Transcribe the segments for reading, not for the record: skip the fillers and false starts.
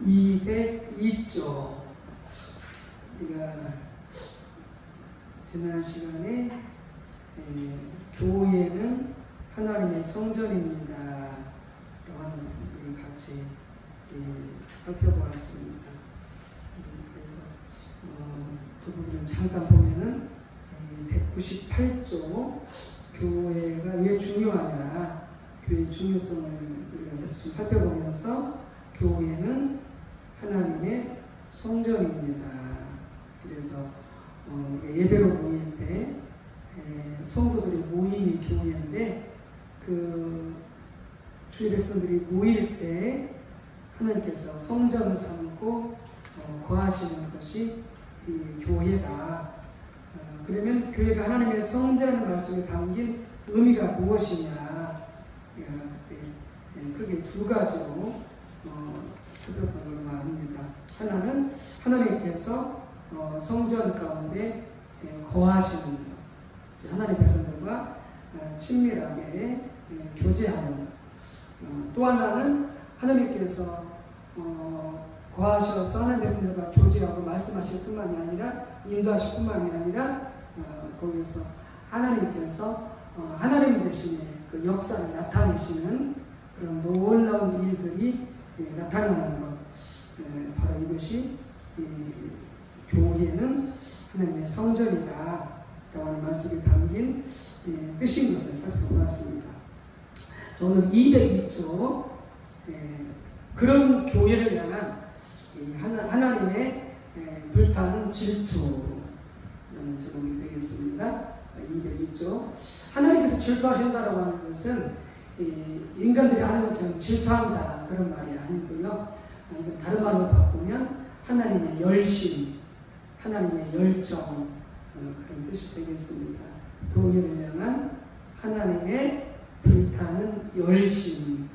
202쪽. 우리가 지난 시간에 교회는 하나님의 성전입니다 라는 부분을 같이 살펴보았습니다. 그래서 그 부분을 잠깐 보면은 198조 교회가 왜 중요하냐, 교회의 중요성을 우리가 계속 좀 살펴보면서 교회는 하나님의 성전입니다. 그래서 예배로 모일 때 성도들의 모임이 교회인데, 그 주의 백성들이 모일 때 하나님께서 성전을 삼고 거하시는 것이 이 교회다. 그러면 교회가 하나님의 성전이라는 말씀에 담긴 의미가 무엇이냐, 그때 크게 두 가지로 살펴본 걸로 압니다. 하나는 하나님께서 성전 가운데 거하시는 것, 하나님의 백성들과 친밀하게 교제하는 것. 또 하나는 하나님께서 거하셔서 하나님의 백성들과 교제하고 말씀하실 뿐만이 아니라 인도하실 뿐만이 아니라 거기에서 하나님께서 하나님 대신에 그 역사를 나타내시는 그런 놀라운 일들이 나타나는 것. 바로 이것이 교회는 하나님의 성전이다 라는 말씀이 담긴 뜻인 것을 살펴보았습니다. 오늘 202조 그런 교회를 향한 하나님의 불타는 질투라는 제목이 되겠습니다. 202조. 하나님께서 질투하신다라고 하는 것은 인간들이 하는 것처럼 질투한다 그런 말이 아니고요. 이건 다른 말로 바꾸면 하나님의 열심, 하나님의 열정, 그런 뜻이 되겠습니다. 교회를 향한 하나님의 불타는 열심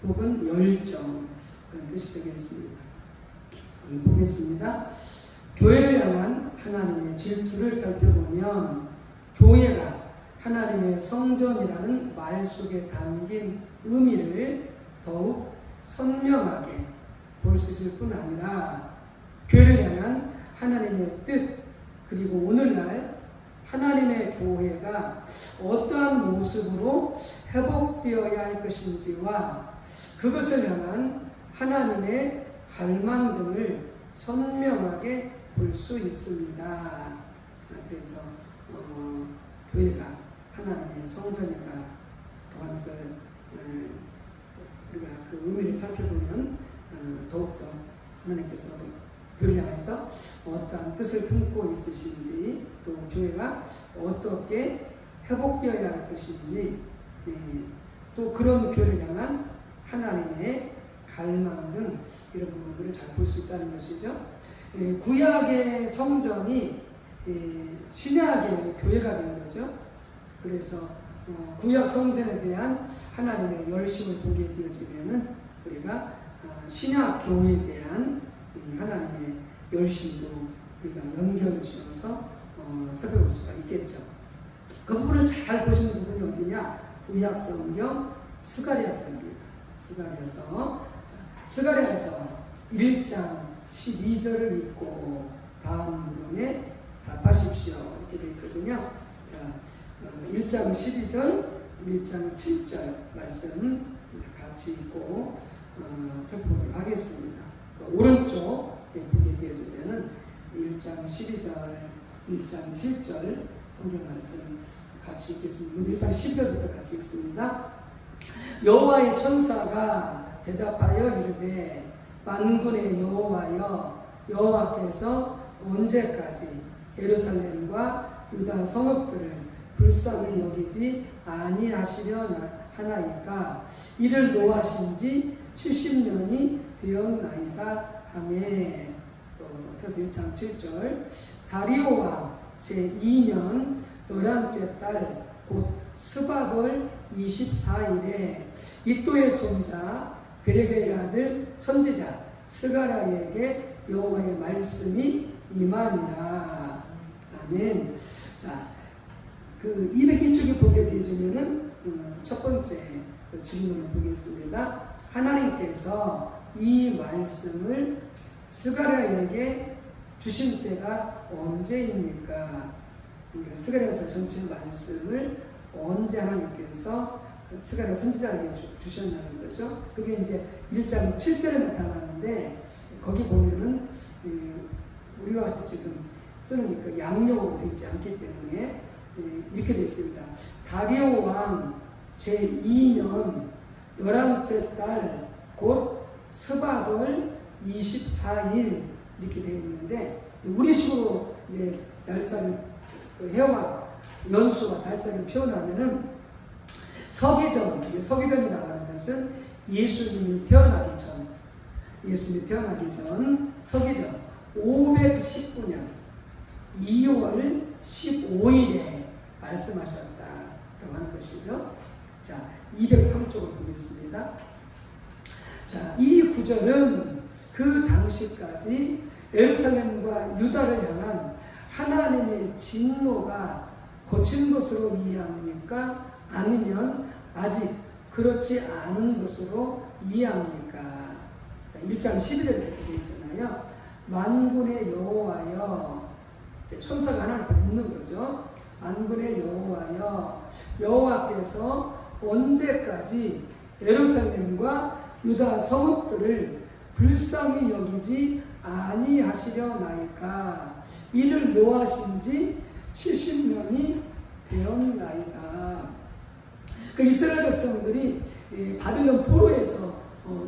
혹은 열정, 그런 뜻이 되겠습니다. 보겠습니다. 교회를 향한 하나님의 질투를 살펴보면 교회가 하나님의 성전이라는 말 속에 담긴 의미를 더욱 선명하게 볼 수 있을 뿐 아니라 교회를 향한 하나님의 뜻, 그리고 오늘날 하나님의 교회가 어떠한 모습으로 회복되어야 할 것인지와 그것을 향한 하나님의 갈망 등을 선명하게 볼 수 있습니다. 그래서 교회가 하나님의 성전이다 하면서 우리가 그 의미를 살펴보면 더욱더 하나님께서 교회를 향해서 어떠한 뜻을 품고 있으신지, 또 교회가 어떻게 회복되어야 할 것인지, 또 그런 교회를 향한 하나님의 갈망 등 이런 부분들을 잘 볼 수 있다는 것이죠. 구약의 성전이 신약의 교회가 된 거죠. 그래서 구약 성전에 대한 하나님의 열심을 보게 되어지면은 우리가 신약 교회에 대한 하나님의 열심도 우리가 연결을 지어서 살펴볼 수가 있겠죠. 그 부분을 잘 보시는 부분이 어디냐? 구약 성경 스가랴서입니다. 스가랴서 1장 12절을 읽고 다음 부분에 답하십시오 이렇게 되어 있거든요. 1장 12절, 1장 7절 말씀 같이 읽고 살펴보도록 하겠습니다. 오른쪽에 보게 되어지면은 1장 12절, 1장 7절 성경 말씀 같이 읽겠습니다. 1장 10절부터 같이 읽습니다. 여호와의 천사가 대답하여 이르되 만군의 여호와여, 여호와께서 언제까지 예루살렘과 유다 성읍들을 불쌍히 여기지 아니하시려 하나이까? 이를 노하신 지 70년이 되었나이다 하매. 또 1장 7절 다리오 왕 제2년 11째 달 곧 스바돌 24일에 이또의 손자 베레게의 아들 선지자 스가랴에게 여호와의 말씀이 임하니라. 아멘. 자, 그 202쪽에 보게 되시면은 첫 번째 그 질문을 보겠습니다. 하나님께서 이 말씀을 스가랴에게 주신 때가 언제입니까? 그러니까 스가랴서 전체 말씀을 언제 하나님께서 스가랴 선지자에게 주셨다는 거죠. 그게 이제 1장 7절에 나타나는데 거기 보면은 우리와 같이 지금 쓰는 그 양력으로 되어 있지 않기 때문에 이렇게 되어 있습니다. 다리오 왕 제2년 11째 달 곧 스바돌 24일 이렇게 되어 있는데 우리식으로 이제 날짜를 해와 연수와 달자를 표현하면은 서기전이라고 하는 것은 예수님이 태어나기 전 서기전 519년 2월 15일에 말씀하셨다라고 하는 것이죠. 자, 203쪽을 보겠습니다. 자, 이 구절은 그 당시까지 예루살렘과 유다를 향한 하나님의 진노가 거친 것으로 이해합니까? 아니면 아직 그렇지 않은 것으로 이해합니까? 자, 1장 11절에 이렇게 되어 있잖아요. 만군의 여호와여, 천사가 하나님을 묻는 거죠. 만군의 여호와여, 여호와께서 언제까지 예루살렘과 유다 성읍들을 불쌍히 여기지 아니하시려나이까? 이를 묘하신 지 70년이 되었나이다. 그 이스라엘 백성들이 바빌론 포로에서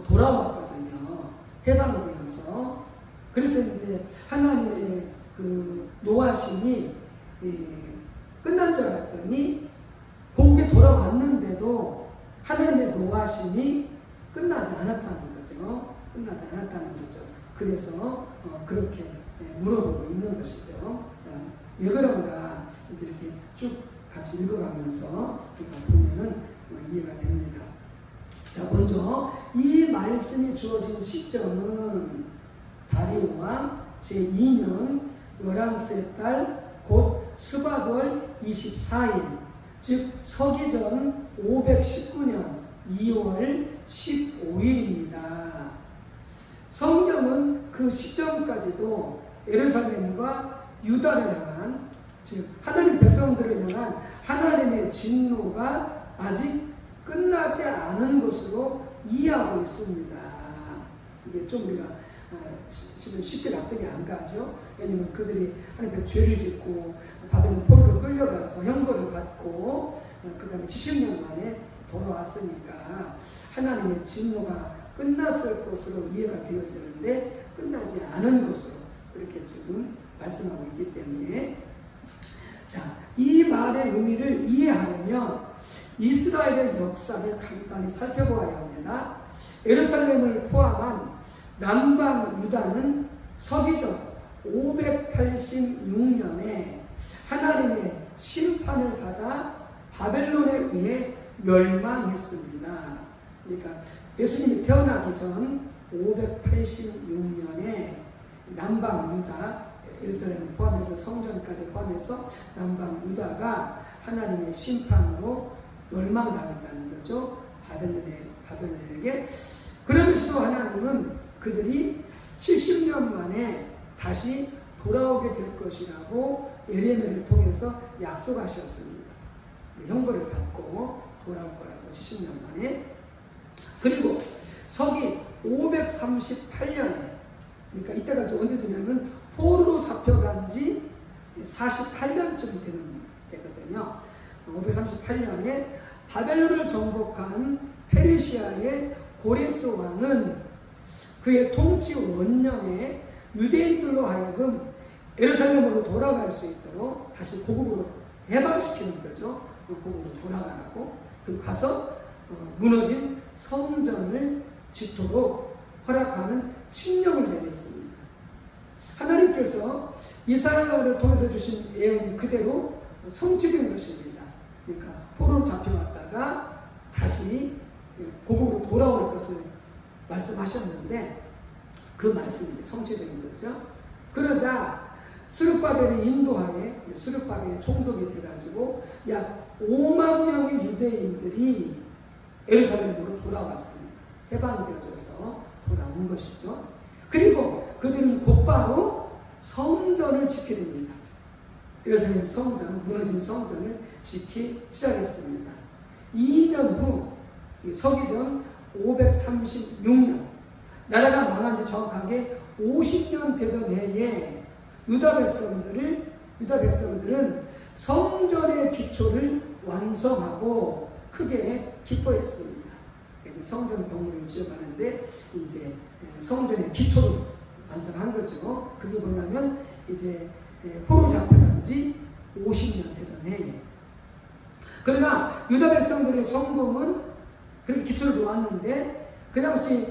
돌아왔거든요. 해방되어서. 그래서 이제 하나님의 그 노하심이 끝난 줄 알았더니 고국에 돌아왔는데도 하나님의 노하심이 끝나지 않았다는 거죠. 그래서 그렇게 물어보고 있는 것이죠. 왜 그런가 이렇게 쭉 같이 읽어가면서 보면은 이해가 됩니다. 자, 먼저 이 말씀이 주어진 시점은 다리오 왕 제2년 11째 달 곧 스바돌 24일, 즉 서기전 519년 2월 15일입니다. 성경은 그 시점까지도 예루살렘과 유다를 향한, 즉 하나님 백성들을 향한 하나님의 진노가 아직 끝나지 않은 것으로 이해하고 있습니다. 이게 좀 우리가 쉽게 납득이 안 가죠. 왜냐하면 그들이 하나님의 죄를 짓고 바벨론 포로로 끌려가서 형벌을 받고 그 다음에 70년 만에 돌아왔으니까 하나님의 진노가 끝났을 것으로 이해가 되어지는데 끝나지 않은 것으로 그렇게 지금 말씀하고 있기 때문에, 자, 이 말의 의미를 이해하려면 이스라엘의 역사를 간단히 살펴보아야 합니다. 예루살렘을 포함한 남방 유다는 서기전 586년에 하나님의 심판을 받아 바벨론에 의해 멸망했습니다. 그러니까 예수님이 태어나기 전 586년에 남방 유다, 예루살렘을 포함해서 성전까지 포함해서 남방 유다가 하나님의 심판으로 멸망당했다는 거죠. 바벨론에게. 그러면서도 하나님은 그들이 70년 만에 다시 돌아오게 될 것이라고 예레미야를 통해서 약속하셨습니다. 형벌을 받고 돌아올 거라고 70년 만에. 그리고 서기 538년에, 그러니까 이때가 언제 되냐면 포로로 잡혀간 지 48년쯤 되는 때거든요. 538년에 바벨론을 정복한 페르시아의 고레스 왕은 그의 통치 원년에 유대인들로 하여금 예루살렘으로 돌아갈 수 있도록 다시 고국으로 해방시키는 거죠. 고국으로 돌아가라고. 그리고 가서 무너진 성전을 짓도록 허락하는 칙령을 내렸습니다. 하나님께서 이사야를 통해서 주신 예언이 그대로 성취된 것입니다. 그러니까 포로로 잡혀왔다가 다시 고국으로 돌아올 것을 말씀하셨는데 그 말씀이 성취되는 거죠. 그러자 수르바벨의 인도하에 수르바벨이 총독이 돼가지고 약 5만 명의 유대인들이 예루살렘으로 돌아왔습니다. 해방되어져서 돌아온 것이죠. 그리고 그들은 곧바로 성전을 지키게 됩니다. 예루살렘 성전, 무너진 성전을 지키기 시작했습니다. 2년 후 서기전 536년 나라가 망한 지 정확하게 50년 되던 해에 유다 백성들은 성전의 기초를 완성하고 크게 기뻐했습니다. 성전 건물을 지어가는데 이제 성전의 기초를 완성한 거죠. 그게 뭐냐면 이제 포로 잡혀간 지 50년 되던 해에. 그러나 유다 백성들의 성공은 그렇게 기초를 놓았는데 그 당시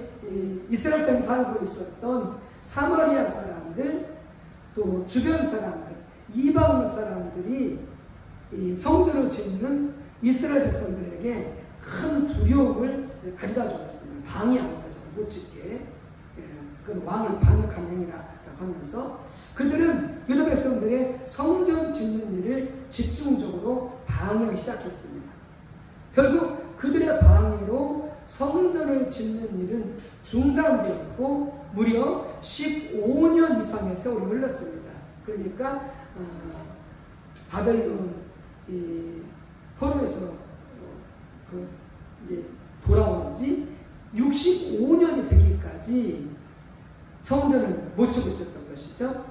이스라엘 땅에 살고 있었던 사마리아 사람들 또 주변 사람들 이방 사람들이 이 성전을 짓는 이스라엘 백성들에게 큰 두려움을 가져다 주었습니다. 방해하는 거죠. 못 짓게. 그건 왕을 반역한 행위라고 하면서 그들은 유다 백성들의 성전 짓는 일을 집중적으로 방해하기 시작했습니다. 결국 그들의 방해로 성전을 짓는 일은 중단되었고 무려 15년 이상의 세월이 흘렀습니다. 그러니까 바벨론 포로에서 돌아온 지 65년이 되기까지 성전을 못 치고 있었던 것이죠.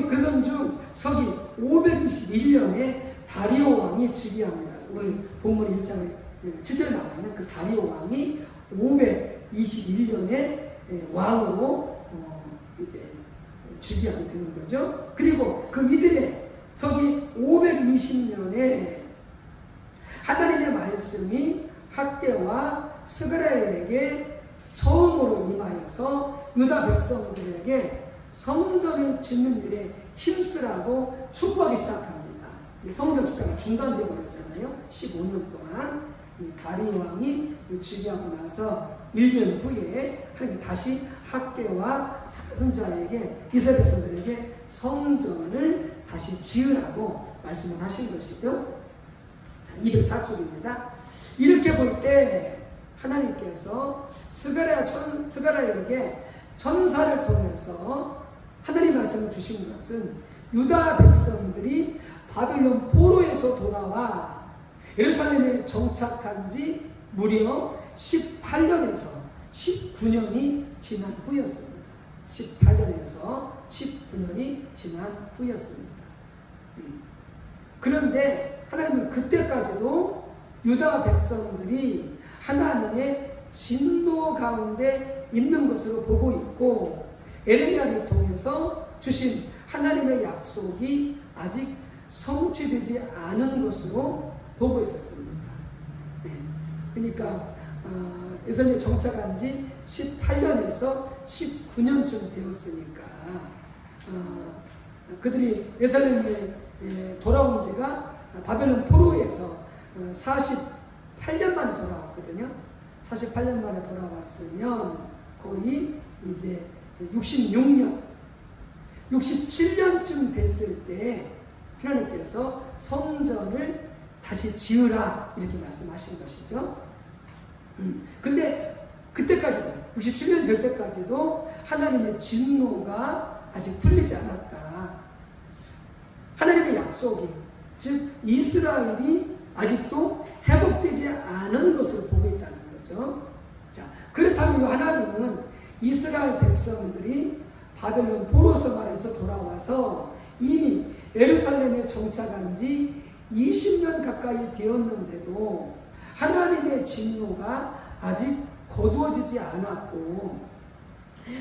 그러던 중 서기 521년에 다리오 왕이 즉위합니다. 오늘 본문 1장에 7절에 나와 있는 그 다리오 왕이 521년에 왕으로 이제 즉위하게 되는 거죠. 그리고 그 이듬해 서기 520년에 하나님의 말씀이 학개와 스가랴에게 처음으로 임하여서 유다 백성들에게 성전을 짓는 일에 힘쓰라고 촉구하기 시작합니다. 성전 짓다가 중단되어 버렸잖아요. 15년 동안 다리 왕이 즉위하고 나서 1년 후에 하나님 다시 학개와 선자에게 이스라엘 백성들에게 성전을 다시 지으라고 말씀을 하신 것이죠. 204쪽입니다. 이렇게 볼 때 하나님께서 스가랴에게 천사를 통해서 하나님 말씀을 주신 것은 유다 백성들이 바빌론 포로에서 돌아와 예루살렘에 정착한 지 무려 18년에서 19년이 지난 후였습니다. 18년에서 19년이 지난 후였습니다. 그런데 하나님은 그때까지도 유다 백성들이 하나님의 진노 가운데 있는 것으로 보고 있고 에레미야를 통해서 주신 하나님의 약속이 아직 성취되지 않은 것으로 보고 있었습니다. 그러니까 예루살렘에 정착한 지 18년에서 19년쯤 되었으니까 그들이 예루살렘에 돌아온 지가 바벨론 포로에서 48년 만에 돌아왔거든요. 48년 만에 돌아왔으면 거의 이제 66년, 67년쯤 됐을 때 하나님께서 성전을 다시 지으라 이렇게 말씀하신 것이죠. 근데 그때까지도 67년 될 때까지도 하나님의 진노가 아직 풀리지 않았다. 하나님의 약속이 즉 이스라엘이 아직도 회복되지 않은 것으로 보고 있다는 거죠. 자, 그렇다면 하나님은 이스라엘 백성들이 바벨론 포로서만에서 돌아와서 이미 예루살렘에 정착한 지 20년 가까이 되었는데도 하나님의 진노가 아직 거두어지지 않았고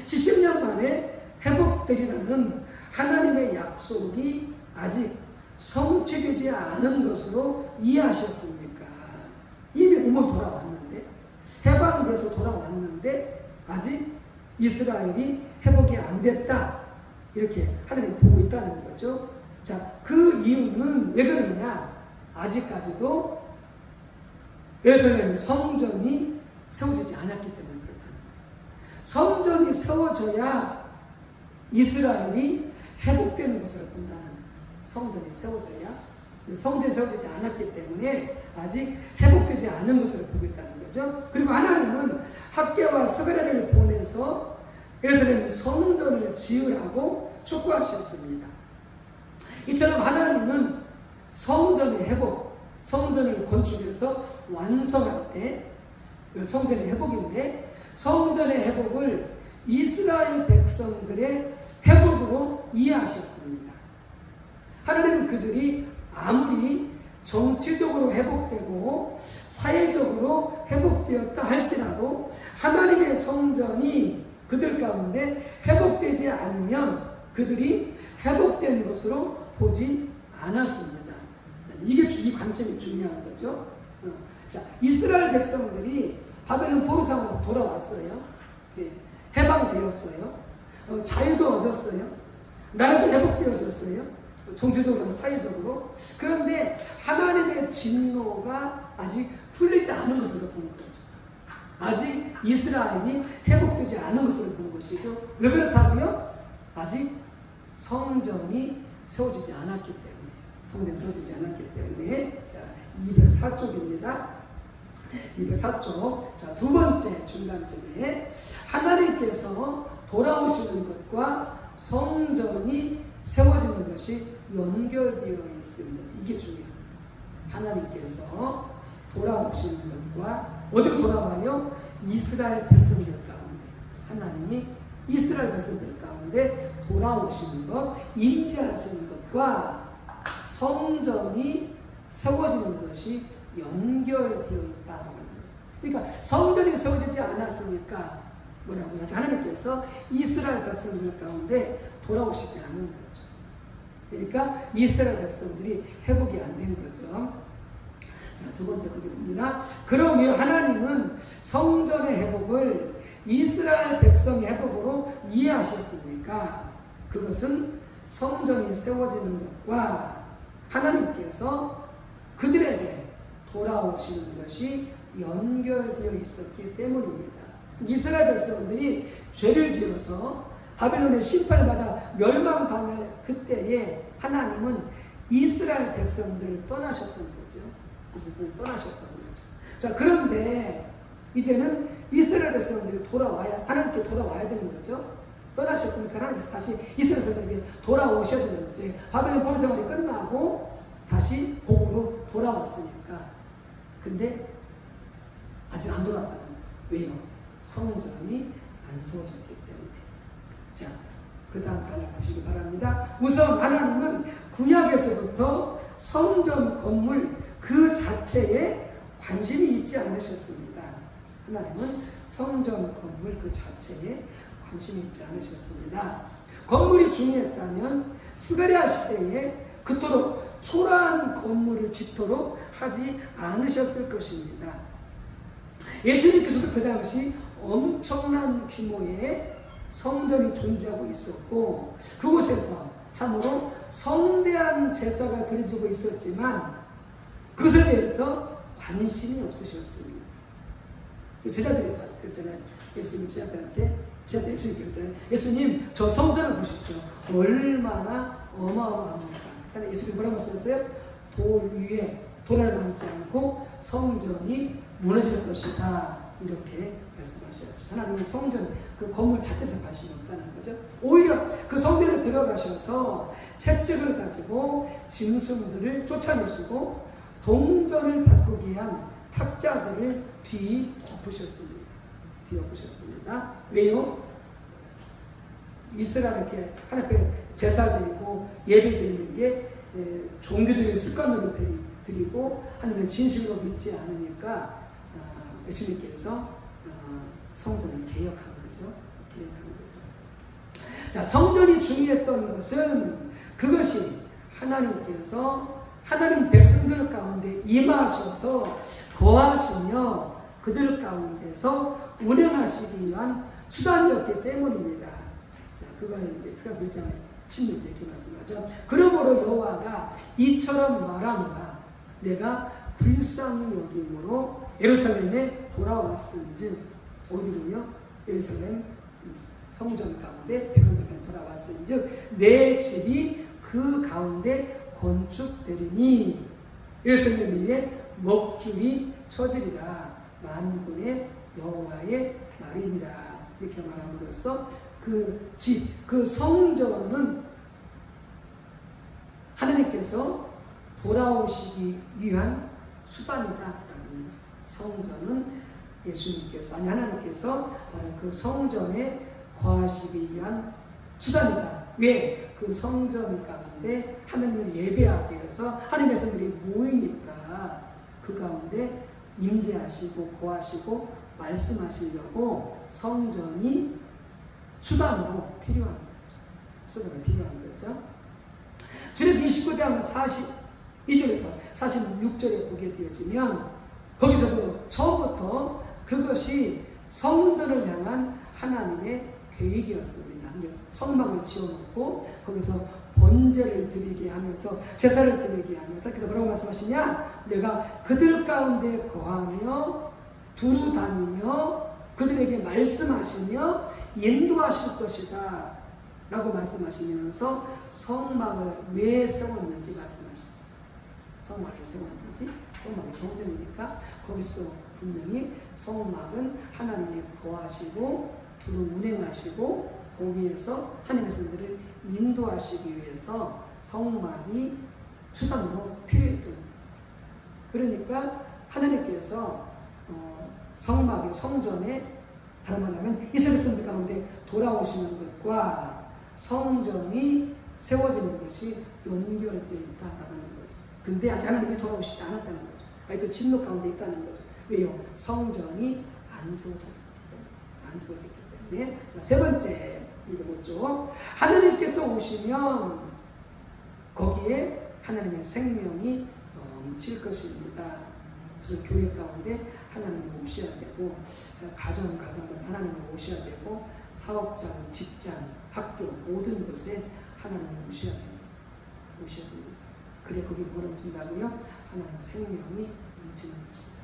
70년 만에 회복되리라는 하나님의 약속이 아직 성취되지 않은 것으로 이해하셨습니까? 이미 몸은 돌아왔는데 해방돼서 돌아왔는데 아직 이스라엘이 회복이 안 됐다 이렇게 하나님 보고 있다는 거죠. 자, 그 이유는 왜 그러냐? 아직까지도 예루살렘 성전이 세워지지 않았기 때문에 그렇다는 거죠. 성전이 세워져야 이스라엘이 회복되는 것으로 본다는 거죠. 성전이 세워져야. 성전이 세워지지 않았기 때문에 아직 회복되지 않은 것으로 보고 있다는 거죠. 그리고 하나님은 학개와 스가랴를 보내서 예루살렘 성전을 지으라고 촉구하셨습니다. 이처럼 하나님은 성전의 회복, 성전을 건축해서 완성할 때 성전의 회복인데, 성전의 회복을 이스라엘 백성들의 회복으로 이해하셨습니다. 하나님은 그들이 아무리 정치적으로 회복되고 사회적으로 회복되었다 할지라도 하나님의 성전이 그들 가운데 회복되지 않으면 그들이 회복된 것으로 보지 않았습니다. 이 관점이 중요한 거죠. 자, 이스라엘 백성들이 바벨론 포로상으로 돌아왔어요. 예, 해방되었어요. 자유도 얻었어요. 나라도 회복되어졌어요. 정치적으로, 사회적으로. 그런데 하나님의 진노가 아직 풀리지 않은 것으로 보는 거죠. 아직 이스라엘이 회복되지 않은 것으로 보는 것이죠. 왜 그렇다고요? 아직 성전이 세워지지 않았기 때문에. 성전이 세워지지 않았기 때문에. 자, 204쪽입니다. 204쪽. 자, 두 번째 중간쯤에 하나님께서 돌아오시는 것과 성전이 세워지는 것이 연결되어 있습니다. 이게 중요해요. 하나님께서 돌아오시는 것과 어디로 돌아와요? 이스라엘 백성들 가운데. 하나님이 이스라엘 백성들 가운데 돌아오시는 것, 임재하시는 것과 성전이 세워지는 것이 연결되어 있다는 거예요. 그러니까 성전이 세워지지 않았으니까 뭐라고 하죠? 하나님께서 이스라엘 백성들 가운데 돌아오시지 않은 거죠. 그러니까 이스라엘 백성들이 회복이 안 된 거죠. 자, 두 번째 거기입니다. 그러면 하나님은 성전의 회복을 이스라엘 백성의 회복으로 이해하셨으니까 그것은 성전이 세워지는 것과 하나님께서 그들에게 돌아오시는 것이 연결되어 있었기 때문입니다. 이스라엘 백성들이 죄를 지어서 바벨론의 심판을 받아 멸망당할 그때에 하나님은 이스라엘 백성들을 떠나셨던 거죠. 이스라엘을 떠나셨던 거죠. 자, 그런데 이제는 이스라엘 백성들이 하나님께 돌아와야 되는 거죠. 떠나셨으니까 하나님께서 다시 이스라엘 백성들에게 돌아오셔야 되는 거죠. 바벨론 포로 생활이 끝나고 다시 복으로 돌아왔으니까. 근데 아직 안 돌아왔다는 거죠. 왜요? 성전이 안 세워졌기 때문에. 자, 그 다음 단락 보시기 바랍니다. 우선 하나님은 구약에서부터 성전 건물 그 자체에 관심이 있지 않으셨습니다. 하나님은 성전 건물 그 자체에 관심이 있지 않으셨습니다. 건물이 중요했다면 스가랴 시대에 그토록 초라한 건물을 짓도록 하지 않으셨을 것입니다. 예수님께서도 그 당시 엄청난 규모의 성전이 존재하고 있었고 그곳에서 참으로 성대한 제사가 드려지고 있었지만 그것에 대해서 관심이 없으셨습니다. 제자들이 그랬잖아요. 예수님 제자들한테 예수님 그랬잖아요. 예수님 저 성전을 보십시오. 얼마나 어마어마합니까? 그런데 예수님 뭐라고 하셨어요? 돌 위에 돌을 만지 않고 성전이 무너질 것이다. 이렇게 말씀하셨죠. 하나님은 성전, 그 건물 자체에서 관심이 없다는 거죠. 오히려 그 성전에 들어가셔서 채찍을 가지고 짐승들을 쫓아내시고 동전을 바꾸기 위한 탁자들을 뒤엎으셨습니다. 왜요? 이스라엘에게 하나님께 제사 드리고 예배 드리는 게 종교적인 습관으로 드리고 하나님의 진실로 믿지 않으니까 예수님께서 성전을 개혁한 거죠. 자, 성전이 중요했던 것은 그것이 하나님께서 하나님 백성들 가운데 임하셔서 거하시며 그들 가운데서 운행하시기 위한 수단이었기 때문입니다. 자, 그걸 에스겔서 1장 16절에 이렇게 말씀하죠. 그러므로 여호와가 이처럼 말하노라. 내가 불쌍히 여김으로 예루살렘에 돌아왔은즉 어디로요? 예루살렘 성전 가운데 백성들에 돌아왔은즉 내 집이 그 가운데 건축되리니 예루살렘 위에 먹줄이 처지리라. 만군의 여호와의 말이니라. 이렇게 말함으로써 그 집, 그 성전은 하나님께서 돌아오시기 위한 수단이다. 성전은 예수님께서, 아니 하나님께서 바로 그 성전에 거하시기 위한 수단이다. 왜? 그 성전 가운데 하나님을 예배하기 위해서 하나님의 성들이 모이니까 그 가운데 임재하시고 거하시고 말씀하시려고 성전이 수단으로 필요한 거죠. 수단으로 필요한 거죠. 주님 29장 42절에서 46절에 보게 되어지면 거기서도 처음부터 그것이 성전을 향한 하나님의 계획이었습니다. 성막을 지어놓고 거기서 번제를 드리게 하면서 제사를 드리게 하면서 그래서 뭐라고 말씀하시냐? 내가 그들 가운데 거하며 두루 다니며 그들에게 말씀하시며 인도하실 것이다 라고 말씀하시면서 성막을 왜 세웠는지 말씀하시죠. 성막을 세웠는지, 성막이 성전이니까 거기서 분명히 성막은 하나님이 거하시고 두루 운행하시고 거기에서 하나님의 성들을 인도하시기 위해서 성막이 수단으로 필요했던 거예요. 그러니까 하나님께서 성막의 성전에 다른 말로 하면 이스라엘 성들 가운데 돌아오시는 것과 성전이 세워지는 것이 연결되어 있다라는 거죠. 근데 아직 하나님이 돌아오시지 않았다는 거죠. 아직도 침묵 가운데 있다는 거죠. 왜요? 성전이 안 세워졌기 때문에. 안 세워졌기 때문에. 자, 세 번째 읽어보죠. 하나님께서 오시면 거기에 하나님의 생명이 넘칠 것입니다. 그래서 교회 가운데 하나님이 오셔야 되고, 가정은 하나님이 오셔야 되고, 사업장, 직장, 학교 모든 곳에 하나님이 오셔야 됩니다. 오셔야 됩니다. 그래 거기 뭐 넘친다고요? 하나님 생명이 넘치는 것이죠.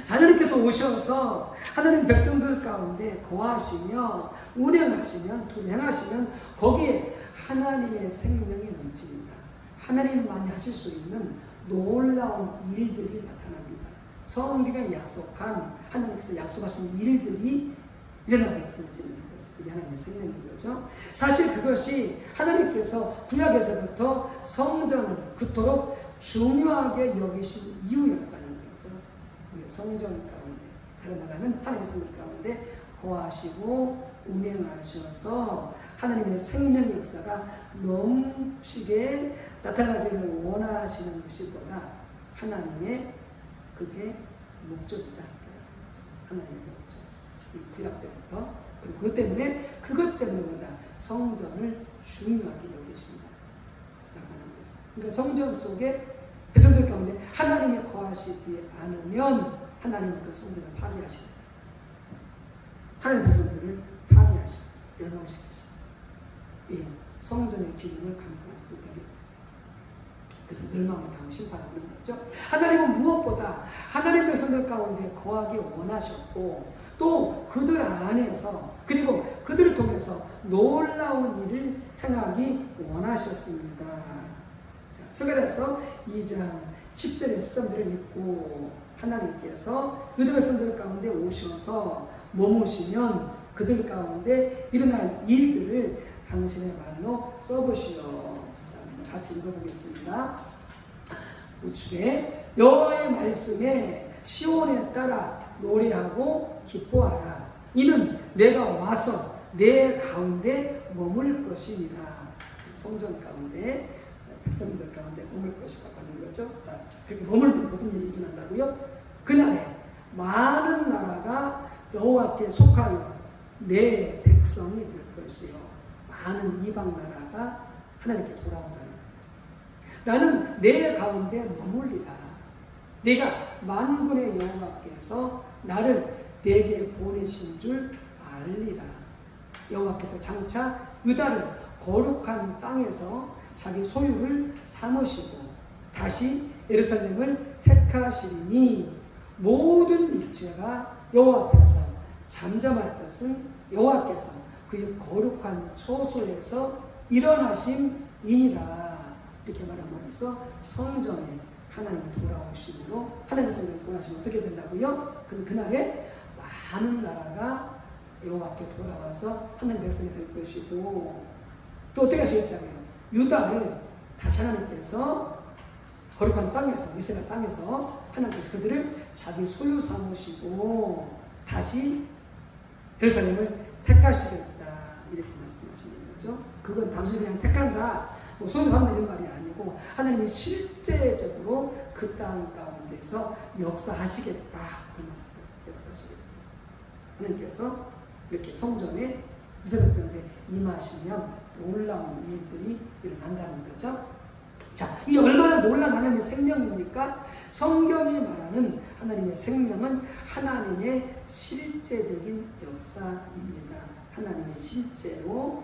하나님께서 오셔서 하나님 백성들 가운데 거하시며 운행하시면 행하시면 거기에 하나님의 생명이 넘칩니다. 하나님만이 하실 수 있는 놀라운 일들이 나타납니다. 성경에 약속한 하나님께서 약속하신 일들이 일어나게 되어지는 거죠. 그게 하나님의 생명인 거죠. 사실 그것이 하나님께서 구약에서부터 성전을 그토록 중요하게 여기신 이유였다는 거죠. 성전 가운데, 다른 말하면 하나님의 성전 가운데 거하시고 운행하셔서 하나님의 생명 역사가 넘치게 나타나기를 원하시는 것이보다 하나님의 그게 목적이다. 하나님의 목적. 구약 때부터. 그리고 그것 때문에 성전을 중요하게 여기신다. 그러니까 성전 속에 백성들 가운데 하나님이 거하시지 않으면 하나님은 그 성전을 파괴하시다. 하나님의 백성들을 파괴하시다. 멸망시키시다. 예, 성전의 기능을 감당하지 못하게. 그래서 멸망을 당하고 심판을 받는 거죠. 하나님은 무엇보다 하나님의 백성들 가운데 거하기 원하셨고 또 그들 안에서 그리고 그들을 통해서 놀라운 일을 행하기 원하셨습니다. 자, 스가랴서 2장 10절의 시점들을 읽고 하나님께서 유다 백성들 가운데 오셔서 머무시면 그들 가운데 일어날 일들을 당신의 말로 써보시오. 같이 읽어보겠습니다. 우측에 여호와의 말씀에 시온에 따라 노래하고 기뻐하라. 이는 내가 와서 내 가운데 머물 것이니라. 성전 가운데 백성들 가운데 머물 것이라고 하는 거죠. 자, 그렇게 머물면 어떤 일이 일어난다고요? 그날에 많은 나라가 여호와께 속하여 내 백성이 될 것이요. 많은 이방 나라가 하나님께 돌아온다는 거예요. 나는 내 가운데 머물리라. 내가 만군의 여호와께서 나를 내게 보내신 줄 알리라. 여호와께서 장차 유다를 거룩한 땅에서 자기 소유를 삼으시고 다시 예루살렘을 택하시니 모든 일체가 여호와 앞에서 잠잠할 것은 여호와께서 그의 거룩한 처소에서 일어나심이니라. 이렇게 말함으로써 성전에 하나님 돌아오시므로 하나님의 성령이 돌아오시면 어떻게 된다고요? 그럼 그날에 많은 나라가 여호와께 돌아와서 하나님 백성이 될 것이고 또 어떻게 하시겠다고요? 유다를 다시 하나님께서 거룩한 땅에서 이스라엘 땅에서 하나님께서 그들을 자기 소유 삼으시고 다시 예루살렘을 택하시겠다 이렇게 말씀하시는 거죠. 그건 단순히 그냥 택한다 뭐 소유 삼는 이런 말이 아니고 하나님이 실제적으로 그 땅 가운데서 역사하시겠다 그 말이죠. 역사하시겠다. 하나님께서 이렇게 성전에 이스라엘 백성들에 임하시면 놀라운 일들이 일어난다는 거죠. 자, 이 얼마나 놀라운 하나님의 생명입니까? 성경이 말하는 하나님의 생명은 하나님의 실제적인 역사입니다. 하나님의 실제로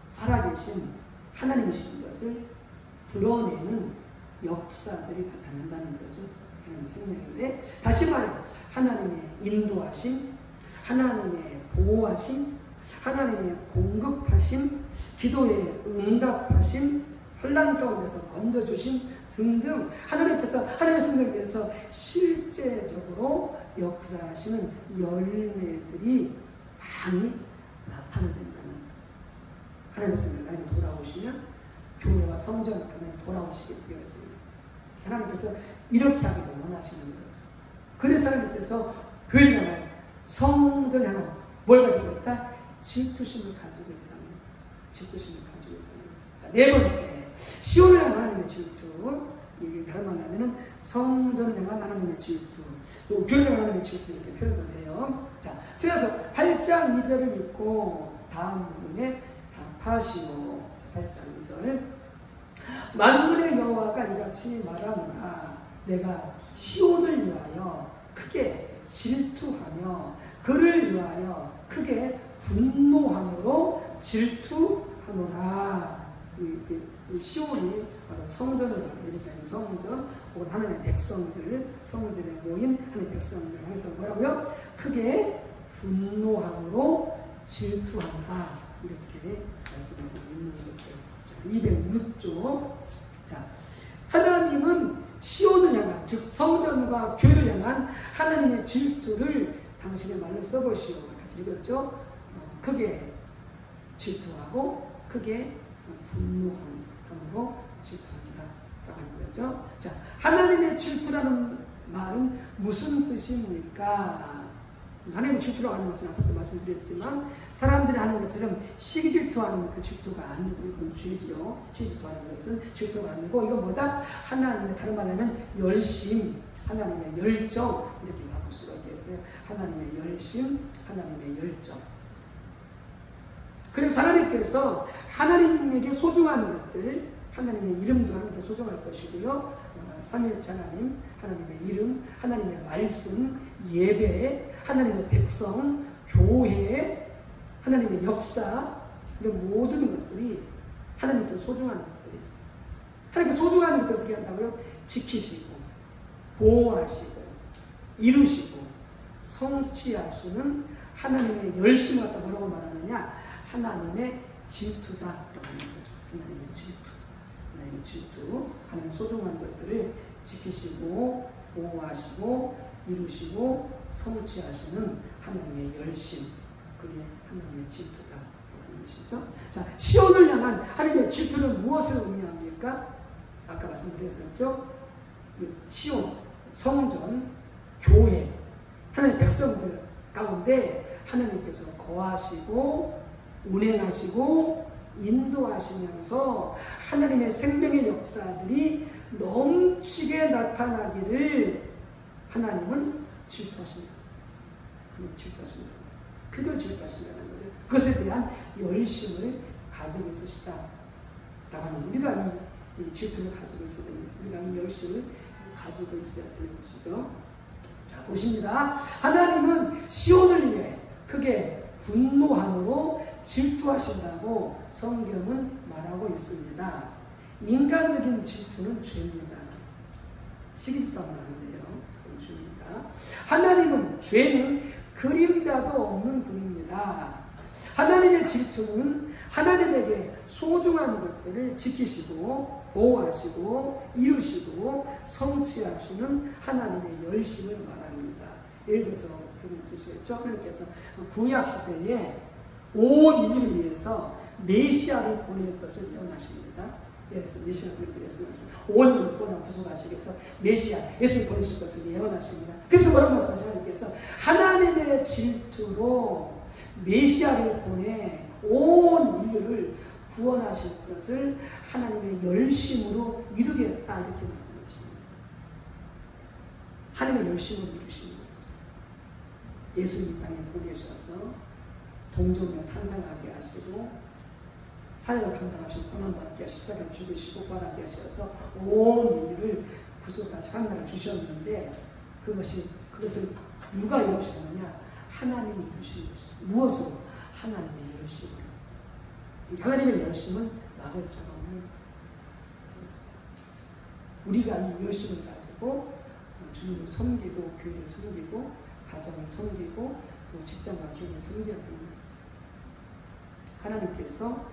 살아계신 하나님이신 것을 드러내는 역사들이 나타난다는 거죠. 하나님의 생명인데 다시 말해 하나님의 인도하심, 하나님의 보호하심, 하나님의 공급하심, 기도의 응답하심, 혼란 가운데서 건져주심 등등 하나님께서 하나님의 성령을 위해서 실제적으로 역사하시는 열매들이 많이 나타난다는 거죠. 하나님의 성령 하나님 돌아오시면 교회와 성전 하나님 돌아오시게 되어집니다. 하나님께서 이렇게 하기를 원하시는 거죠. 그래서 하나님께서 교회를 향한 성전을 향한 뭘 가지고 있다? 질투심을 가지고 있다는 거죠. 질투심을 가지고 있다는 거죠. 자, 네 번째 시온을 향한 하나님의 질투. 이게 다른 말 하면은 성전을 향한 하나님의 질투, 또 교회를 향한 하나님의 질투 이렇게 표현을 해요. 자, 그래서 8장 2절을 읽고 다음 부분에 답하시오. 8장 2절 만군의 여호와가 이같이 말하노라 내가 시온을 위하여 크게 질투하며 그를 위하여 크게 분노함으로 질투하노라. 이 시온이 바로 성전을 예루살렘 성전 혹은 하나님의 백성들 성전에 모인 하나님의 백성들 해서 뭐라고요? 크게 분노함으로 질투한다 이렇게 말씀하고 있는 거죠. 206조. 자, 하나님은 시온을 향한 즉 성전과 교회를 향한 하나님의 질투를 당신의 말로 써보시오. 같이 읽었죠? 크게 질투하고 크게 분노함으로 질투한다 라고 하는 거죠. 자, 하나님의 질투라는 말은 무슨 뜻입니까? 하나님의 질투라고 하는 것은 아까도 말씀드렸지만 사람들이 하는 것처럼 시기 질투하는 그 질투가 아니고 이건 죄죠. 시기 질투하는 것은 질투가 아니고 이건 뭐다? 하나님의 다른 말로 하면 열심, 하나님의 열정 이렇게 바꿀 수가 있겠어요. 하나님의 열심, 하나님의 열정. 그래서 하나님께서 하나님에게 소중한 것들, 하나님의 이름도 하나님께 소중할 것이고요. 삼위일체 하나님, 하나님의 이름, 하나님의 말씀, 예배, 하나님의 백성, 교회, 하나님의 역사 이런 모든 것들이 하나님께 소중한 것들이죠. 하나님께 소중한 것들 어떻게 한다고요? 지키시고 보호하시고 이루시고 성취하시는 하나님의 열심을 갖다 뭐라고 말하느냐? 하나님의 질투다라고 하는 거죠. 하나님의 질투. 하나님의 질투. 하나님의 소중한 것들을 지키시고 보호하시고 이루시고 성취하시는 하나님의 열심. 그게 하나님의 질투다라고 하는 것이죠. 자, 시온을 향한 하나님의 질투는 무엇을 의미합니까? 아까 말씀드렸었죠. 시온, 성전, 교회, 하나님의 백성들 가운데 하나님께서 거하시고 운행하시고 인도하시면서 하나님의 생명의 역사들이 넘치게 나타나기를 하나님은 질투하신다. 하나님 질투하신다. 그걸 질투하신다는 거죠. 그것에 대한 열심을 가지고 있으시다. 라고 하는 우리가 이 질투를 가지고 있어야 됩니다. 우리가 이 열심을 가지고 있어야 되는 것이죠. 자, 보십니다. 하나님은 시온을 위해 크게 분노함으로 질투하신다고 성경은 말하고 있습니다. 인간적인 질투는 죄입니다. 시기질투하면 안 돼요. 그건 죄입니다. 하나님은 죄는 그림자도 없는 분입니다. 하나님의 질투는 하나님에게 소중한 것들을 지키시고 보호하시고 이루시고 성취하시는 하나님의 열심을 말합니다. 예를 들어서 그런 주시겠죠. 하나님께서 구약 시대에 온 인류를 위해서 메시아를 보낼 것을 예언하십니다. 그래서 메시아를 보내기 위해서 온 인류를 구원하고 구속하시기 위해서 메시아 예수를 보내실 것을 예언하십니다. 그래서 뭐라고 말씀하시냐면 하나님께서 하나님의 질투로 메시아를 보내 온 인류를 구원하실 것을 하나님의 열심으로 이루겠다 이렇게 말씀하십니다. 하나님의 열심으로 이루시는 거죠. 예수님 이 땅에 보내셔서 동정녀 탄생하게 하시고 사역을 감당하시고 고난받게 십자가에 죽으시고 부활하게 하셔서 온 인류를 구속하시고 하나님을 주셨는데 그것을 누가 이루셨느냐? 하나님이 이루신 것이죠. 무엇으로? 하나님의 열심으로. 하나님의 열심은 막을 자가 없는 거죠. 우리가 이 열심을 가지고 주님을 섬기고 교회를 섬기고 가정을 섬기고 또 직장과 기업을 섬겨야 되는 거죠. 하나님께서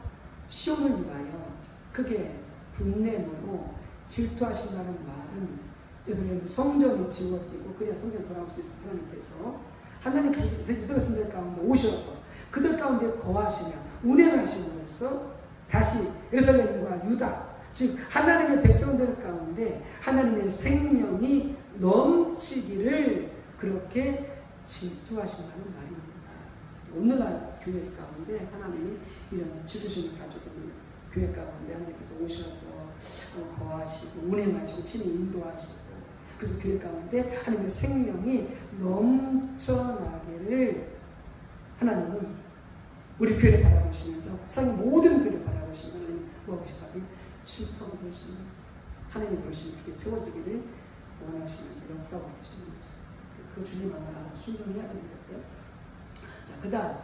시온을 위하여 크게 분냄으로 질투하신다는 말은 그래서 성전이 지워지고 그래야 성전이 돌아올 수 있어서 하나님께서 유다 선들 가운데 오셔서 그들 가운데 거하시며 운행하심으로써 다시 예루살렘과 유다 즉 하나님의 백성들 가운데 하나님의 생명이 넘치기를 그렇게 질투하신다는 말입니다. 오늘날 교회 가운데 하나님이 이런 질투심을 가지고 있는 교회 가운데 하나님께서 오셔서 거하시고 운행하시고 친히 인도하시고 그래서 교회 가운데 하나님의 생명이 넘쳐나기를 하나님은 우리 교회를 바라보시면서 세상 모든 교회를 바라보시면 하나님 무엇이라도 질투하고 계시는 거죠. 하나님의 열심히 그렇게 세워지기를 원하시면서 역사하고 계시는 거죠. 그 주님만을 알아서 순종해야 되는 거죠. 그 다음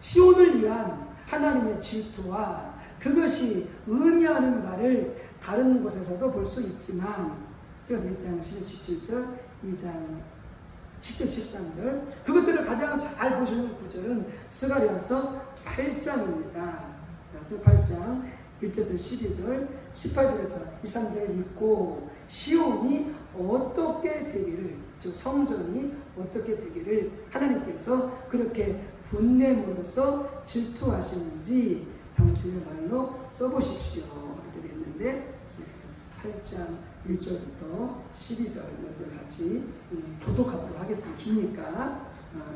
시온을 위한 하나님의 질투와 그것이 의미하는 바를 다른 곳에서도 볼 수 있지만 스가랴 1장 17절 2장 10절 13절 그것들을 가장 잘 보시는 구절은 스가랴서 8장입니다. 그래서 8장 1절에서 12절 18절에서 23절을 읽고 시온이 어떻게 되기를 즉 성전이 어떻게 되기를 하나님께서 그렇게 분냄으로써 질투하시는지 당신의 말로 써보십시오 이렇게 됐는데 8장 1절부터 12절 먼저 같이 교독하도록 하겠습니다. 기니까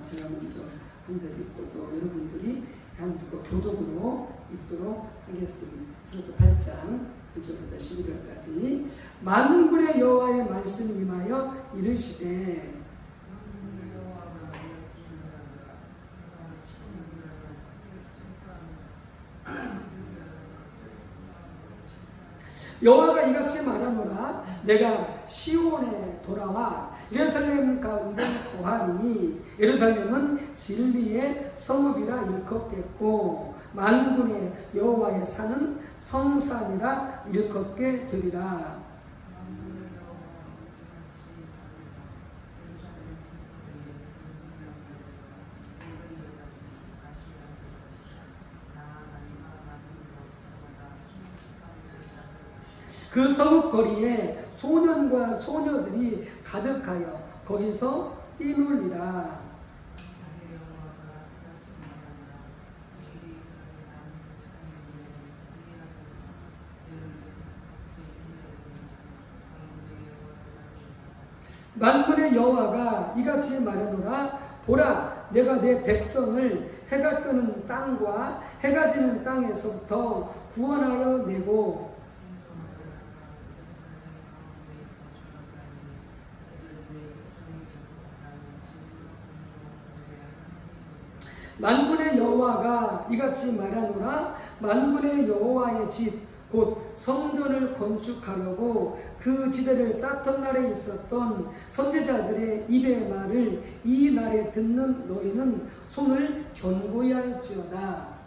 제가 먼저 한 절 읽고 또 여러분들이 한 절 교독으로 읽도록 하겠습니다. 그래서 8장 1절부터 12절까지 만군의 여호와의 말씀 임하여 이르시되 여호와가 이같이 말하노라 내가 시온에 돌아와 예루살렘 가운데 거하리니 예루살렘은 진리의 성읍이라 일컫겠고 만군의 여호와의 산은 성산이라 일컫게 되리라. 그 성읍 거리에 소년과 소녀들이 가득하여 거기서 뛰놀리라. 만군의 여호와가 이같이 말하노라 보라 내가 내 백성을 해가 뜨는 땅과 해가 지는 땅에서부터 구원하여 내고 만군의 여호와가 이같이 말하노라 만군의 여호와의 집 곧 성전을 건축하려고 그 지대를 쌓던 날에 있었던 선지자들의 입의 말을 이 날에 듣는 너희는 손을 견고히 할지어다.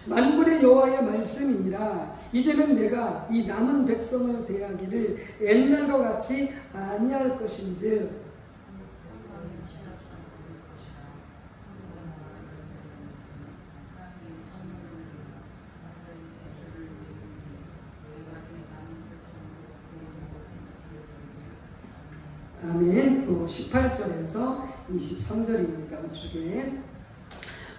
만군의 여호와의 말씀이니라. 이제는 내가 이 남은 백성을 대하기를 옛날과 같이 아니할 것인즉 아멘. 또 18절에서 23절입니다. 우측에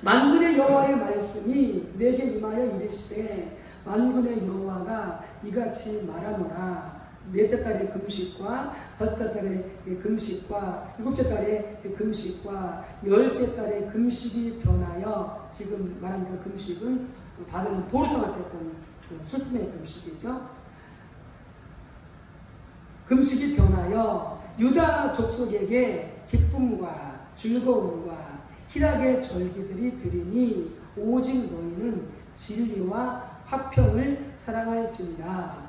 만군의 여호와의 말씀이 내게 임하여 이르시되 만군의 여호와가 이같이 말하노라. 넷째 달의 금식과 다섯째 달의 금식과 일곱째 달의 금식과 열째 달의 금식이 변하여, 지금 말한 그 금식은 바벨론 보르상할 때 했던 그 슬픔의 금식이죠. 금식이 변하여 유다 족속에게 기쁨과 즐거움과 희락의 절기들이 되리니 오직 너희는 진리와 화평을 사랑할지니라.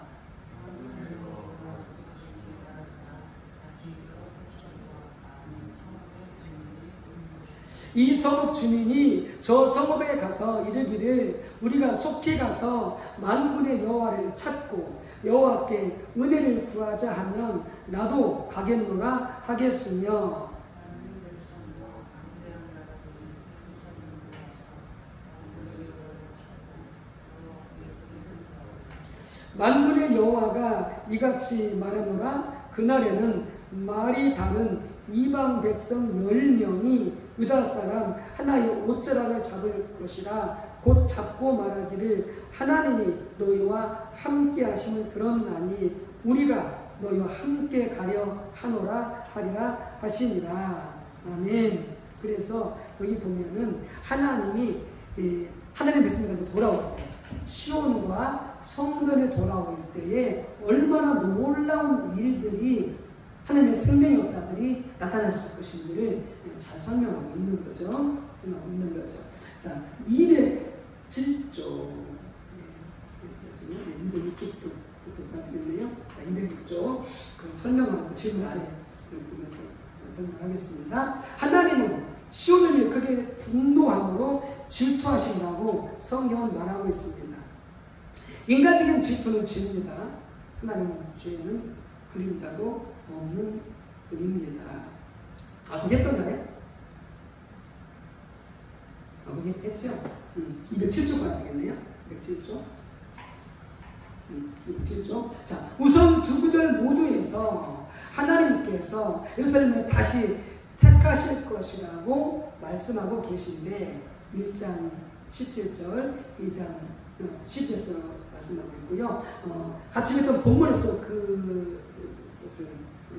이 성읍 주민이 저 성읍에 가서 이르기를 우리가 속히 가서 만군의 여호와를 찾고 여호와께 은혜를 구하자 하면 나도 가겠노라 하겠으며, 만군의 여호와가 이같이 말하노라. 그날에는 말이 다른 이방 백성 10명이 유다 사람 하나의 옷자락을 잡을 것이라. 곧 잡고 말하기를 하나님이 너희와 함께 하심을 들었나니 우리가 너희와 함께 가려 하노라 하리라 하시니라. 아멘. 그래서 여기 보면은 하나님이 하나님 백성들한테 돌아올 때, 시온과 성전에 돌아올 때에 얼마나 놀라운 일들이, 하나님의 생명 역사들이 나타나실 것인지를 잘 설명하고 있는 거죠. 설명하고 있는 거죠. 자, 207조. 206쪽도 가겠네요. 206쪽. 그 설명하고 질문 아래 보면서 설명하겠습니다. 하나님은 시온을 위해 크게 분노함으로 질투하신다고 성경은 말하고 있습니다. 인간적인 질투는 죄입니다. 하나님은 죄는 그림자도 없는 그림입니다. 그게 했던가요? 그게 했죠? 207조 가야 되겠네요. 207조. 207조. 자, 우선 두 구절 모두에서 하나님께서 예루살렘을 다시 택하실 것이라고 말씀하고 계신데, 1장 17절, 2장 10절에서 말씀하고 있고요. 같이 읽던 본문에서 그것을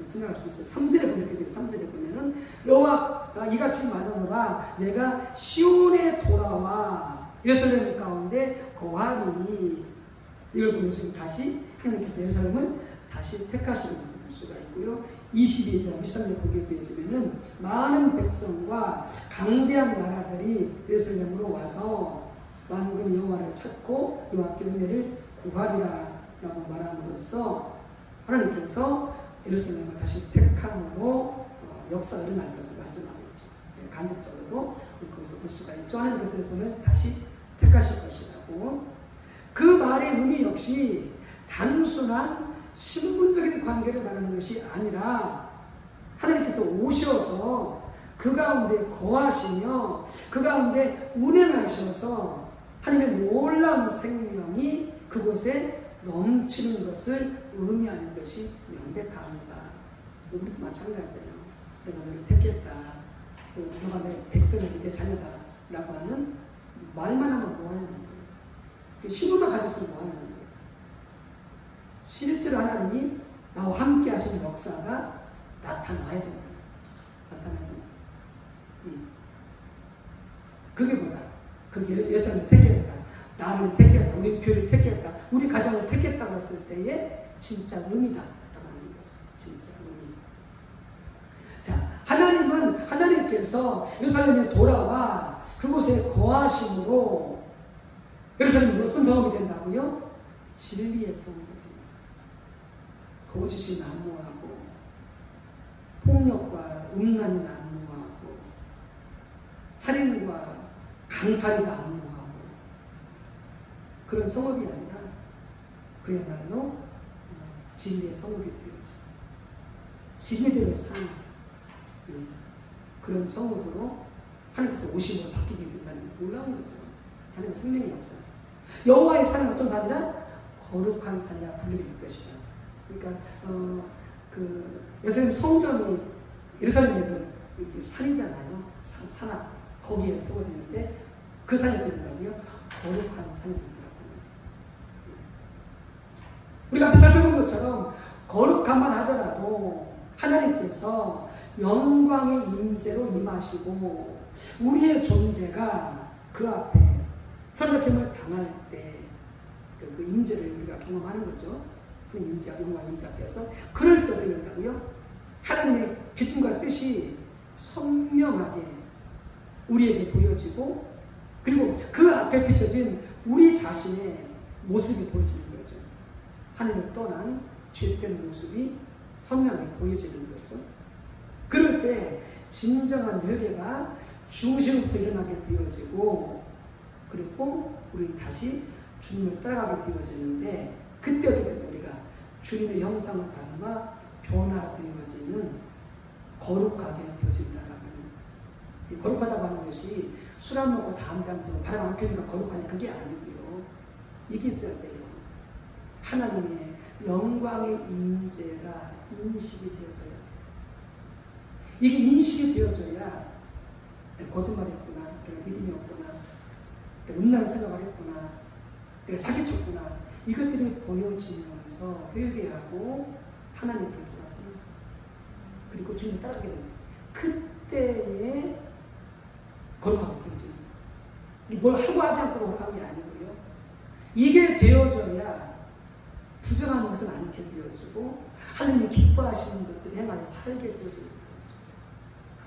생각할 수 있어요. 3절에 보면, 3절에 보면은 여호와가 이같이 말하노라. 내가 시온에 돌아와 예루살렘 가운데 거하리니. 이걸 보면서 다시 하나님께서 예루살렘을 다시 택하시는 것을 볼 수가 있고요. 22절 밑상에 보게 되어지면은 많은 백성과 강대한 나라들이 예루살렘으로 와서 만군 여호와를 찾고 여호와께 은혜를 구하리라 라고 말함으로써 하나님께서 예루살렘을 다시 택함으로 역사가 일어날 것을 말씀하고 있죠. 간접적으로도 거기서 볼 수가 있죠. 하나님께서 예루살렘을 다시 택하실 것이라고. 그 말의 의미 역시 단순한 신분적인 관계를 말하는 것이 아니라 하나님께서 오셔서 그 가운데 거하시며 그 가운데 운행하셔서 하나님의 놀라운 생명이 그곳에 넘치는 것을 의미하는 것이 명백합니다. 우리도 마찬가지예요. 내가 너를 택했다. 너가 내 백성이 내 자녀다. 라고 하는 말만 하면 뭐 하냐는 거예요. 신분만 가졌으면 뭐 하냐는 거예요. 실제로 하나님이 나와 함께 하시는 역사가 나타나야 된다. 나타나야 된다. 그게 뭐다? 그게 예수님을 택했다. 나를 택했다. 우리 교회를 택했다. 우리 가정을 택했다고 했을 때의 진짜 의미다. 라고 하는 거죠. 진짜 의미. 자, 하나님께서 예루살렘에 돌아와 그곳에 거하심으로 예루살렘이 어떤 성읍이 된다고요? 진리의 성읍이 됩니다. 거짓이 난무하고 폭력과 음란이 난무하고 살인과 강탈이 난무하고 그런 성읍이 아니라 그야말로 진리의 성읍이 되어지. 진리대로 사는 그런 성읍으로 하나님께서 오심으로 바뀌게 된다는 게 놀라운 거죠. 하나님의 생명의 역사죠. 여호와의 산은 어떤 산이라? 거룩한 산이라 불리는 것이다. 그러니까 그 예수님 성전이 예루살렘에는 산이잖아요. 산악 거기에 세워지는데 그 산이 된다고요? 거룩한 산이 된다고요. 우리가 앞에 살펴본 것처럼 거룩함만 하더라도 하나님께서 영광의 임재로 임하시고 우리의 존재가 그 앞에 설교편을 당할 때 그 임재를 우리가 경험하는 거죠. 하나님 임재, 영광 임재 앞에서 그럴 때 된다고요. 하나님의 기준과 뜻이 선명하게 우리에게 보여지고 그리고 그 앞에 비춰진 우리 자신의 모습이 보여지는 거죠. 하나님을 떠난 죄된 모습이 선명하게 보여지는 거죠. 그럴 때 진정한 회개가 중심부터 일어나게 되어지고 그리고 우리 다시 주님을 따라가게 되어지는데 그때 어떻게 됩니까? 우리가 주님의 형상을 닮아 변화되어지는 거룩하게 되어진다라는 거예요. 거룩하다고 하는 것이 술 안 먹고 담배 안 피우고 바람 안 피우니까 거룩하니 그게 아니고요. 이게 있어야 돼요. 하나님의 영광의 임재가 인식이 되어져야 돼요. 이게 인식이 되어져야 내가 거짓말했구나, 내가 믿음이 없구나, 내가 음란한 생각을 했구나, 내가 사기쳤구나 이것들이 보여지면서 회개하고 하나님께 돌아서는 그리고 주님을 따르게 됩니다. 그때에 거룩하게 되어지는 거죠. 뭘 하고 하지 않고 거룩한 게 아니고요. 이게 되어져야 부정한 것은 않게 되어지고 하나님이 기뻐하시는 것들을 행하여 살게 되어지는 거죠.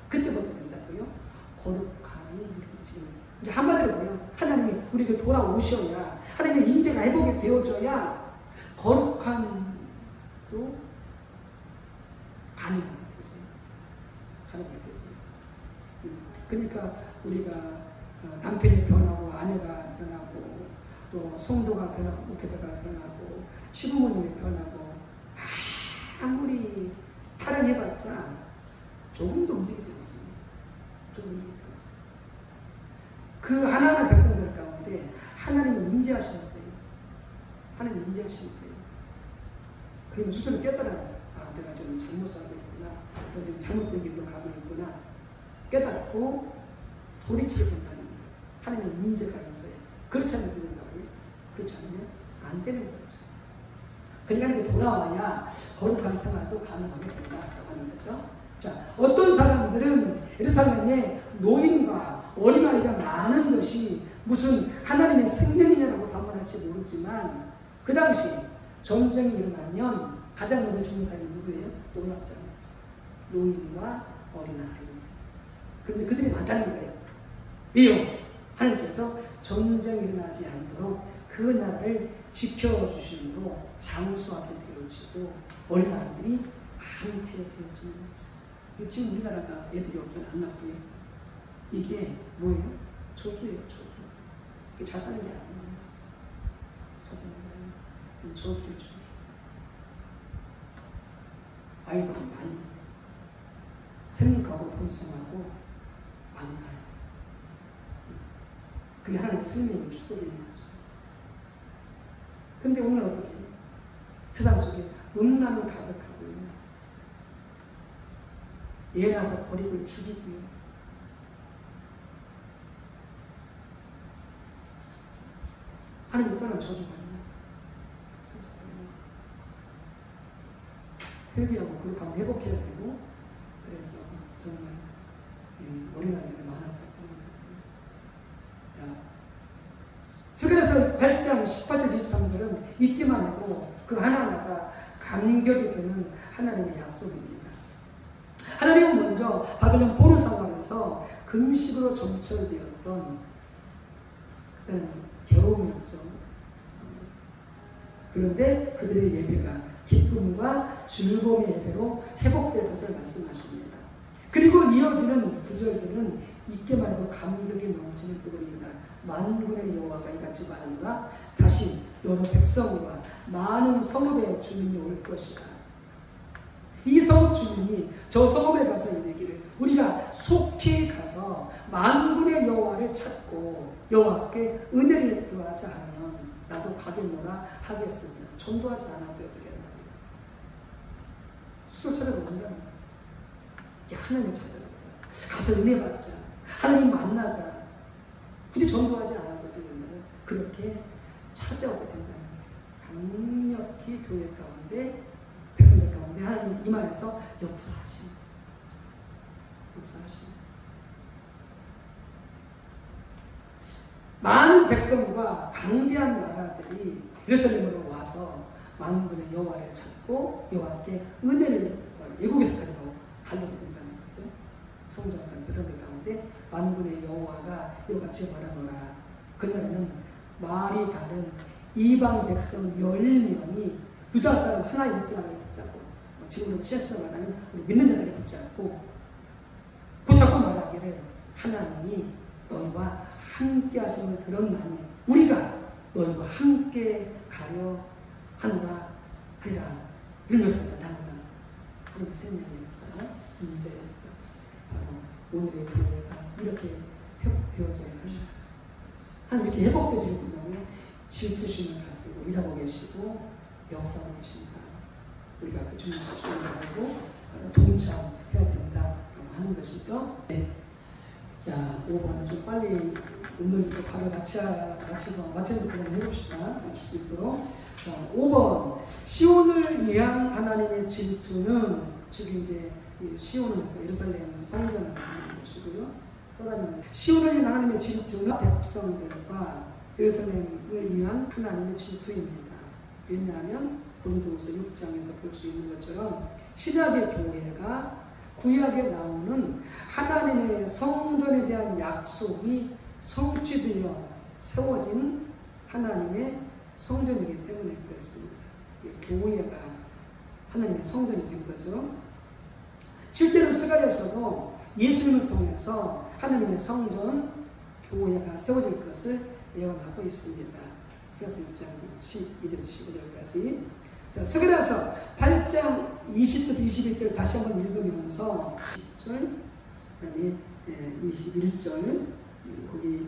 그때부터 된다고요. 거룩함이 이루어지는 이제 한마디로 뭐예요? 하나님이 우리에게 돌아오셔야 하나님의 임재가 회복이 되어져야 거룩함도 가능하게 되죠. 가능하게 되죠. 그러니까 우리가 남편이 변하고 아내가 변하고 또 성도가 변하고 목회자가 변하고 시부모님이 변하고 아무리 타령해봤자 조금도 움직이지 않습니다. 조금 움직이지 않습니다. 그 하나님의 백성들 가운데 하나님이 임재하시는 거예요. 하나님이 임재하시는 거예요. 그러면 스스로 깨달아요. 아, 내가 지금 잘못 살고 있구나. 내가 지금 잘못된 길로 가고 있구나. 깨닫고 돌이키게 된다는 거예요. 하나님의 임재가 있어요. 그렇지 않으면 된다고요? 그렇지 않으면 안 되는 거죠. 그러니까 돌아와야 거룩한 생활도 가능하게 된다고 하는 거죠. 자, 어떤 사람들은 예루살렘에 노인과 어린아이가 많은 것이 무슨 하나님의 생명이냐라고 반문할지 모르지만 그 당시 전쟁이 일어나면 가장 먼저 죽는 사람이 누구예요? 노약자입니다. 노인과 어린아이. 그런데 그들이 많다는 거예요. 왜요? 하나님께서 전쟁이 일어나지 않도록 그 나라를 지켜주심으로 장수하게 되어지고 어린아이들이 많게 되어지는 거죠. 지금 우리나라가 애들이 없잖아. 안 낳고요. 이게 뭐예요? 저주예요. 저주. 이게 잘 사는 게 아니에요. 잘 사는 게 아니에요. 저주예요. 저주. 아이들은 많이 생각하고 번성하고 많아요. 그게 하나님의 생명의 축복인 거죠. 근데 오늘 어떻게 해요? 세상 속에 음란은 가득하고요. 애 낳아서 버리고 죽이고요. 하나님 떠난 저주가 있나요? 회개하고 거룩함을 회복해야 되고 그래서 정말 어린아이들이 많아져야 되는 거죠. 자, 그래서 8장 18절 23절은 잊기만 하고 그 하나하나가 감격이 되는 하나님의 약속입니다. 하나님은 먼저 바벨론 포로 상황에서 금식으로 점철되었던 괴로움이었죠. 그런데 그들의 예배가 기쁨과 즐거움의 예배로 회복될 것을 말씀하십니다. 그리고 이어지는 구절들은 있게 말해도 감격이 넘치는 그들입니다. 만군의 여호와가 이같이 말하노라. 다시 여러 백성과 많은 성읍의 주민이 올 것이다. 이 성읍 주민이 저 성읍에 가서 이르기를 우리가 속히 가서 만군의 여호와를 찾고 여호와께 은혜를 구하자 하면 나도 가겠노라 하겠습니다. 전도하지 않아도 어떻게 한다고요? 수소 찾아서 온다는 거예요. 야, 하나님을 찾아보자. 가서 은혜 받자. 하나님 만나자. 굳이 전도하지 않아도 어떻게 된다면 그렇게 찾아오게 된다는 거예요. 강력히 교회 가운데 백성들 가운데 하나님 임하여서 역사하신 많은 백성과 강대한 나라들이 예루살렘으로 와서 만군의 여호와를 찾고 여호와께 은혜를 외국에서까지 가려고 된다는 거죠. 성전과 백성들 가운데 만군의 여호와가 이같이 말하노라. 그날에는 말이 다른 이방 백성 10명이 유다 사람 하나 일자를 붙잡고 지금은 실수로 말하는 우리 믿는 자들이 붙잡고 말하기를 하나님이 너희와 함께 하심을 들었나니 우리가 너희와 함께 가려 한다 하리라. 이런 것을 나타낸다. 그런 생명에서 인재에서 오늘의 교회가 이렇게 회복되어져야 합니다. 하나님 이렇게 회복되어지는 분다면 질투심을 가지고 일하고 계시고 역사하고 계신다. 우리가 그 주님과 수행하고 동참해야 된다라고 하는 것이죠. 네. 자, 5번 좀 빨리 오늘 바로 마치는 그냥 해봅시다. 맞출 수 있도록. 자, 5번 시온을 위한 하나님의 질투는 지금 이제 시온은 예루살렘 성전을 말하는 것이고요. 또 다른 시온을 위한 하나님의 질투는 백성들과 예루살렘을 위한 하나님의 질투입니다. 왜냐하면 고린도후서 6장에서 볼 수 있는 것처럼 신약의 교회가 구약에 나오는 하나님의 성전에 대한 약속이 성취되어 세워진 하나님의 성전이기 때문에 그렇습니다. 교회가 하나님의 성전이 된 거죠. 실제로 스가랴서도 예수님을 통해서 하나님의 성전, 교회가 세워질 것을 예언하고 있습니다. 스가랴서 6장 12절에서 15절까지. 자, 스가랴서 8장 20절에서 21절 다시 한번 읽으면서 10절, 그다음에 21절 거기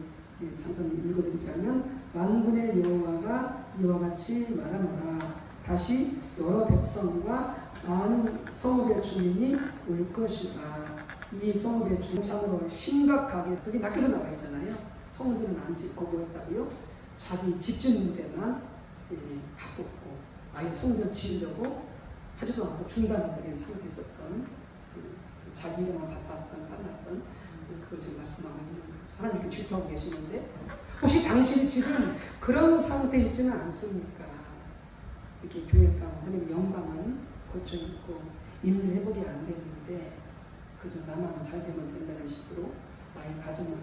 잠깐 읽어드리자면 만군의 여호와가 이와 같이 말하노라. 다시 여러 백성과 많은 성읍의 주민이 올 것이다. 이 성읍의 주민 참으로 심각하게 거기 밖에서 나와 있잖아요. 성전은 안 짓고 뭐였다고요? 자기 집 짓는 데만 가꿨고 아예 성전 지으려고 하지도 않고 중단해버린 상태에 있었던 자기 일에만 빨랐던 그걸 지금 말씀하고 있는 거죠. 하나님께 질투하고 계시는데 혹시 당신이 지금 그런 상태에 있지는 않습니까? 이렇게 교회 가운데 하나님 영광은 고쳐있고 임대 회복이 안 됐는데 그저 나만 잘 되면 된다는 식으로 나의 가정은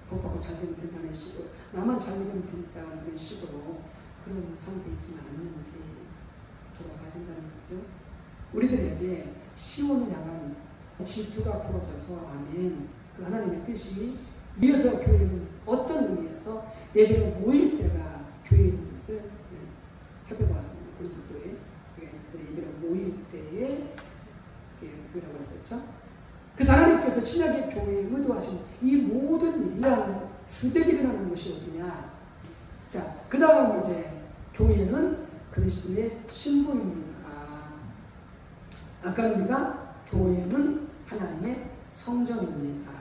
복하고 잘 되면 된다는 식으로 나만 잘 되면 된다는 식으로 그런 상태에 있지는 않는지 돌아가야 된다는 거죠. 우리들에게 시온을 향한 질투가 부어져서 아멘. 그 하나님의 뜻이 위에서 교회는 어떤 의미에서 예배로 모일 때가 교회인 것을 살펴보았습니다. 우리 교회 예배로 모일 때에 그게 교회라고 했었죠. 그래서 하나님께서 신약의 교회에 의도하신 이 모든 일이란 주되게 일어나는 것이 어디냐. 자, 그 다음 이제 교회는 그리스도의 신부입니다. 아까 우리가 교회는 하나님의 성전입니다.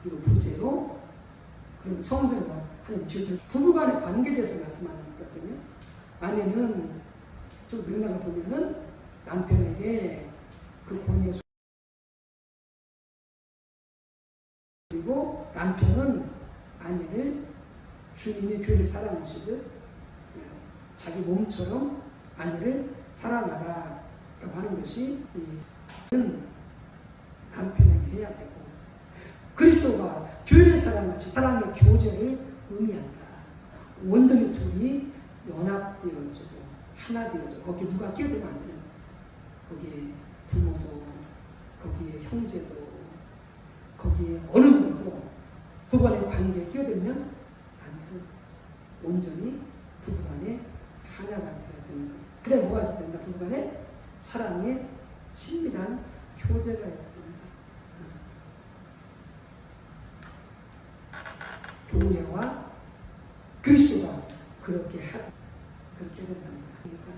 그리고 부제로 그런 성전과 하나님 질투 부부간의 관계에 대해서 말씀하는 거거든요. 아내는 좀 맥락을 보면은 남편에게 그 권위의 그리고 남편은 아내를 주님의 교회를 사랑하시듯 자기 몸처럼 아내를 사랑하라 라고 하는 것이 남편에게 해야 되고 그리스도가 교회를 사랑하시 사랑의 교제를 의미한다. 원동이 둘이 연합되어지고 하나 되어져. 거기에 누가 끼어들면 안 되는 거야. 거기에 부모도 거기에 형제도 거기에 어느 누구도 부부간의 관계에 끼어들면 안 되는 거죠. 온전히 부부간에 하나가 되어야 되는 거예요. 그래 뭐가 있어야 된다? 부부간에 사랑의 친밀한 효제가 있어야 됩니다. 교회와 그리스도가 그렇게 하다. 그렇게 된다는 거니까.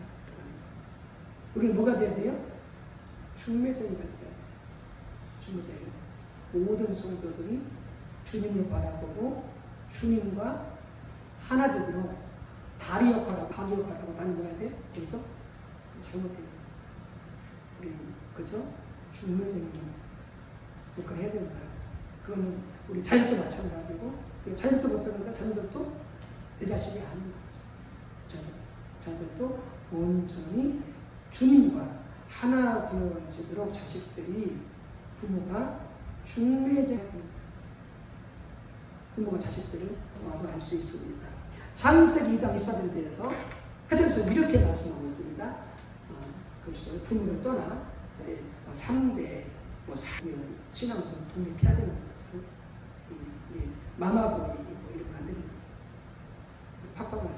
우리는 뭐가 돼야 돼요? 중매자가 돼야 돼요. 중매자가. 모든 성도들이 주님을 바라보고 주님과 하나 되기로 다리 역할하고 바리 역할하고 나누어야 돼. 그래서 잘못된 거예요. 우리 그죠? 중매자인 역할을 해야 된다. 그거는 우리 자녀도 마찬가지고 자녀도 못하니까 자녀들도 내 자식이 아닌 거죠. 자녀들도 온전히 주님과 하나 되어지도록 자식들이 부모가 중매자 부모가 자식들을 도와도 할 수 있습니다. 창세기 2장 24절에 대해서 페드로서 이렇게 말씀하고 있습니다. 그래서 부모를 떠나 3대 4년 신앙으로 독립해야 되는 거죠. 마마보이 이런 거 안 되는 거죠. 팍팍을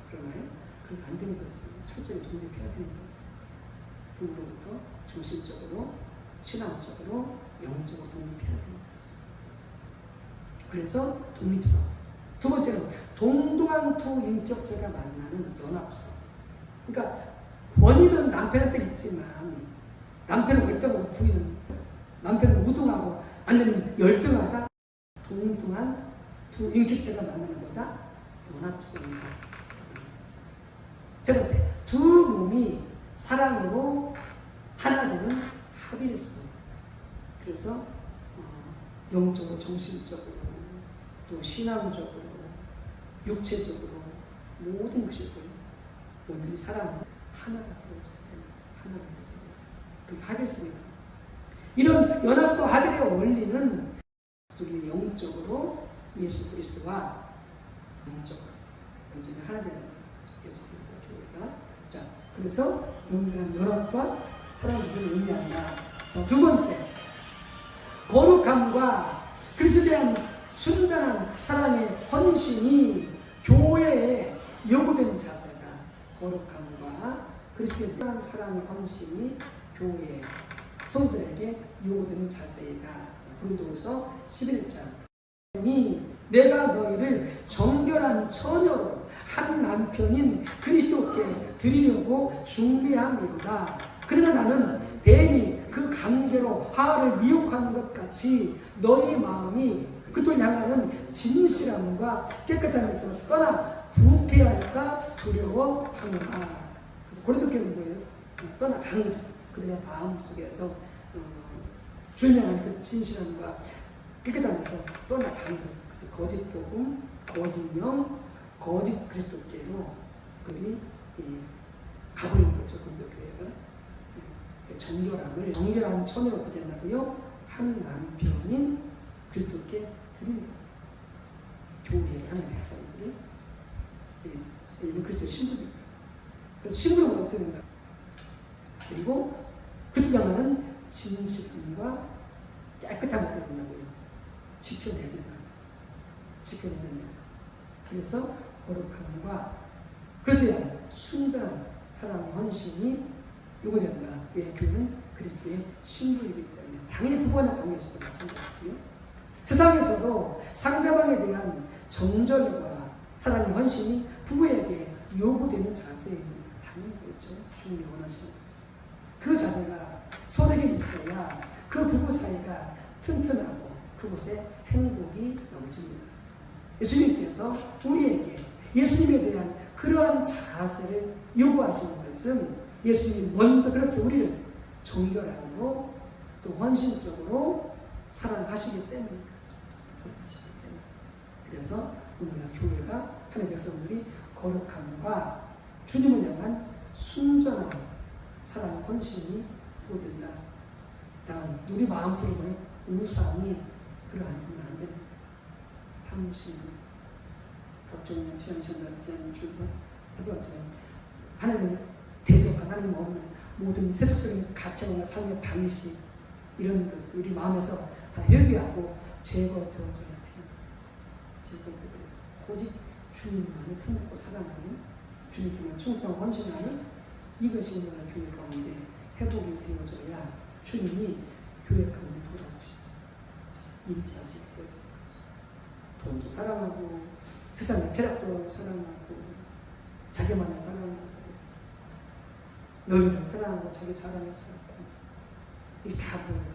그러나요? 그럼 안 되는 거죠. 철저히 독립해야 되는 거죠. 부모로부터 정신적으로, 신앙적으로, 영적으로 독립해야 되는 거죠. 그래서 독립성. 두 번째는 동등한 두 인격체가 만나는 연합성. 그러니까 권위는 남편한테 있지만 남편은 월등하고 부인은 남편은 우등하고 아니면 열등하다. 동등한 두 인격체가 만나는 거다. 연합성이다. 세 번째, 두 몸이 사랑으로 하나 되는 합일성. 그래서 영적으로, 정신적으로, 또 신앙적으로, 육체적으로 모든 것이 있고요. 온전히 사랑으로 하나가 되어져야 돼요. 하나가 되어져야 돼요. 그 합일성이다. 이런 연합과 합일의 원리는 우리 영적으로 예수 그리스도와 영적으로 온전히 하나 되는 예수 그리스도 교회가. 자, 그래서 온전한 연합과 사랑을 의미한다. 자, 두 번째, 거룩함과 그리스도에 대한 순전한 사랑의 헌신이 교회에 요구되는 자세다. 거룩함과 그리스도에 대한 사랑의 헌신이 교회 성도들에게 요구되는 자세이다. 고린도후서 11장. 내가 너희를 정결한 처녀로 한 남편인 그리스도께 드리려고 준비함이로다. 그러나 나는 뱀이 그 관계로 하와를 미혹하는 것 같이 너희 마음이 그들을 향하는 진실함과 깨끗함에서 떠나 부패할까 두려워하노라. 그래서 고린도 교회는 뭐예요? 떠나가는 거죠. 그들의 마음속에서 주님을 향한 그 진실함과 깨끗함에서 떠나가는 거죠. 그래서 거짓 복음, 거짓 영, 거짓 그리스도께로 그들이 가버린 거죠. 고린도 교회가. 정결한 처녀로 어떻게 한다고요? 한 남편인 그리스도께 드린다. 교회에 하는 백성들이 이는 그리스도 신부입니다. 그래서 신부는 어떻게 된다? 그리고 그리스도 향하는 진실함과 깨끗함을 어떻게 된다고요? 지켜내야 된다. 지켜내야 된다. 그래서 거룩함과 그리스도에 대한 순전한 사랑의 헌신이 요구된다. 왜? 교회는 그리스도의 신부이기 때문에 당연히 부부간의 관계에서도 마찬가지고요. 세상에서도 상대방에 대한 정절과 사랑의 헌신이 부부에게 요구되는 자세입니다. 당연히 그렇죠. 주님이 원하시는 거죠. 그 자세가 서로에게 있어야 그 부부 사이가 튼튼하고 그곳에 행복이 넘칩니다. 예수님께서 우리에게 예수님에 대한 그러한 자세를 요구하시는 것은 예수님이 먼저 그렇게 우리를 정결함으로 또 헌신적으로 사랑하시기 때문입니다. 그래서 오늘날 교회가 하나님의 백성들이 거룩함과 주님을 향한 순전한 사랑 헌신이 요구된다. 다음 우리 마음속에 보는 우상이 들어앉으면 안 됩니다. 탐심, 각종 지향심과 지향줄과 해보았지만 하나님을 대적한 하나님 없는 모든 세속적인 가치와 삶의 방식 이런 것 우리 마음에서 다 회개하고 제거되어져야 돼요. 질병들이 오직 주님만을 품고 살아가는 주님께만 충성 헌신하는 이것이 오늘 교회 가운데 회복이 되어져야 주님이 교회 가운데 돌아오시죠. 임재하시게 되어질 거죠. 돈도 사랑하고 세상의 쾌락도 사랑하고 자기만을 사랑하고 너희를 사랑하고 자기 자랑을 쌓고 이 다 보여요.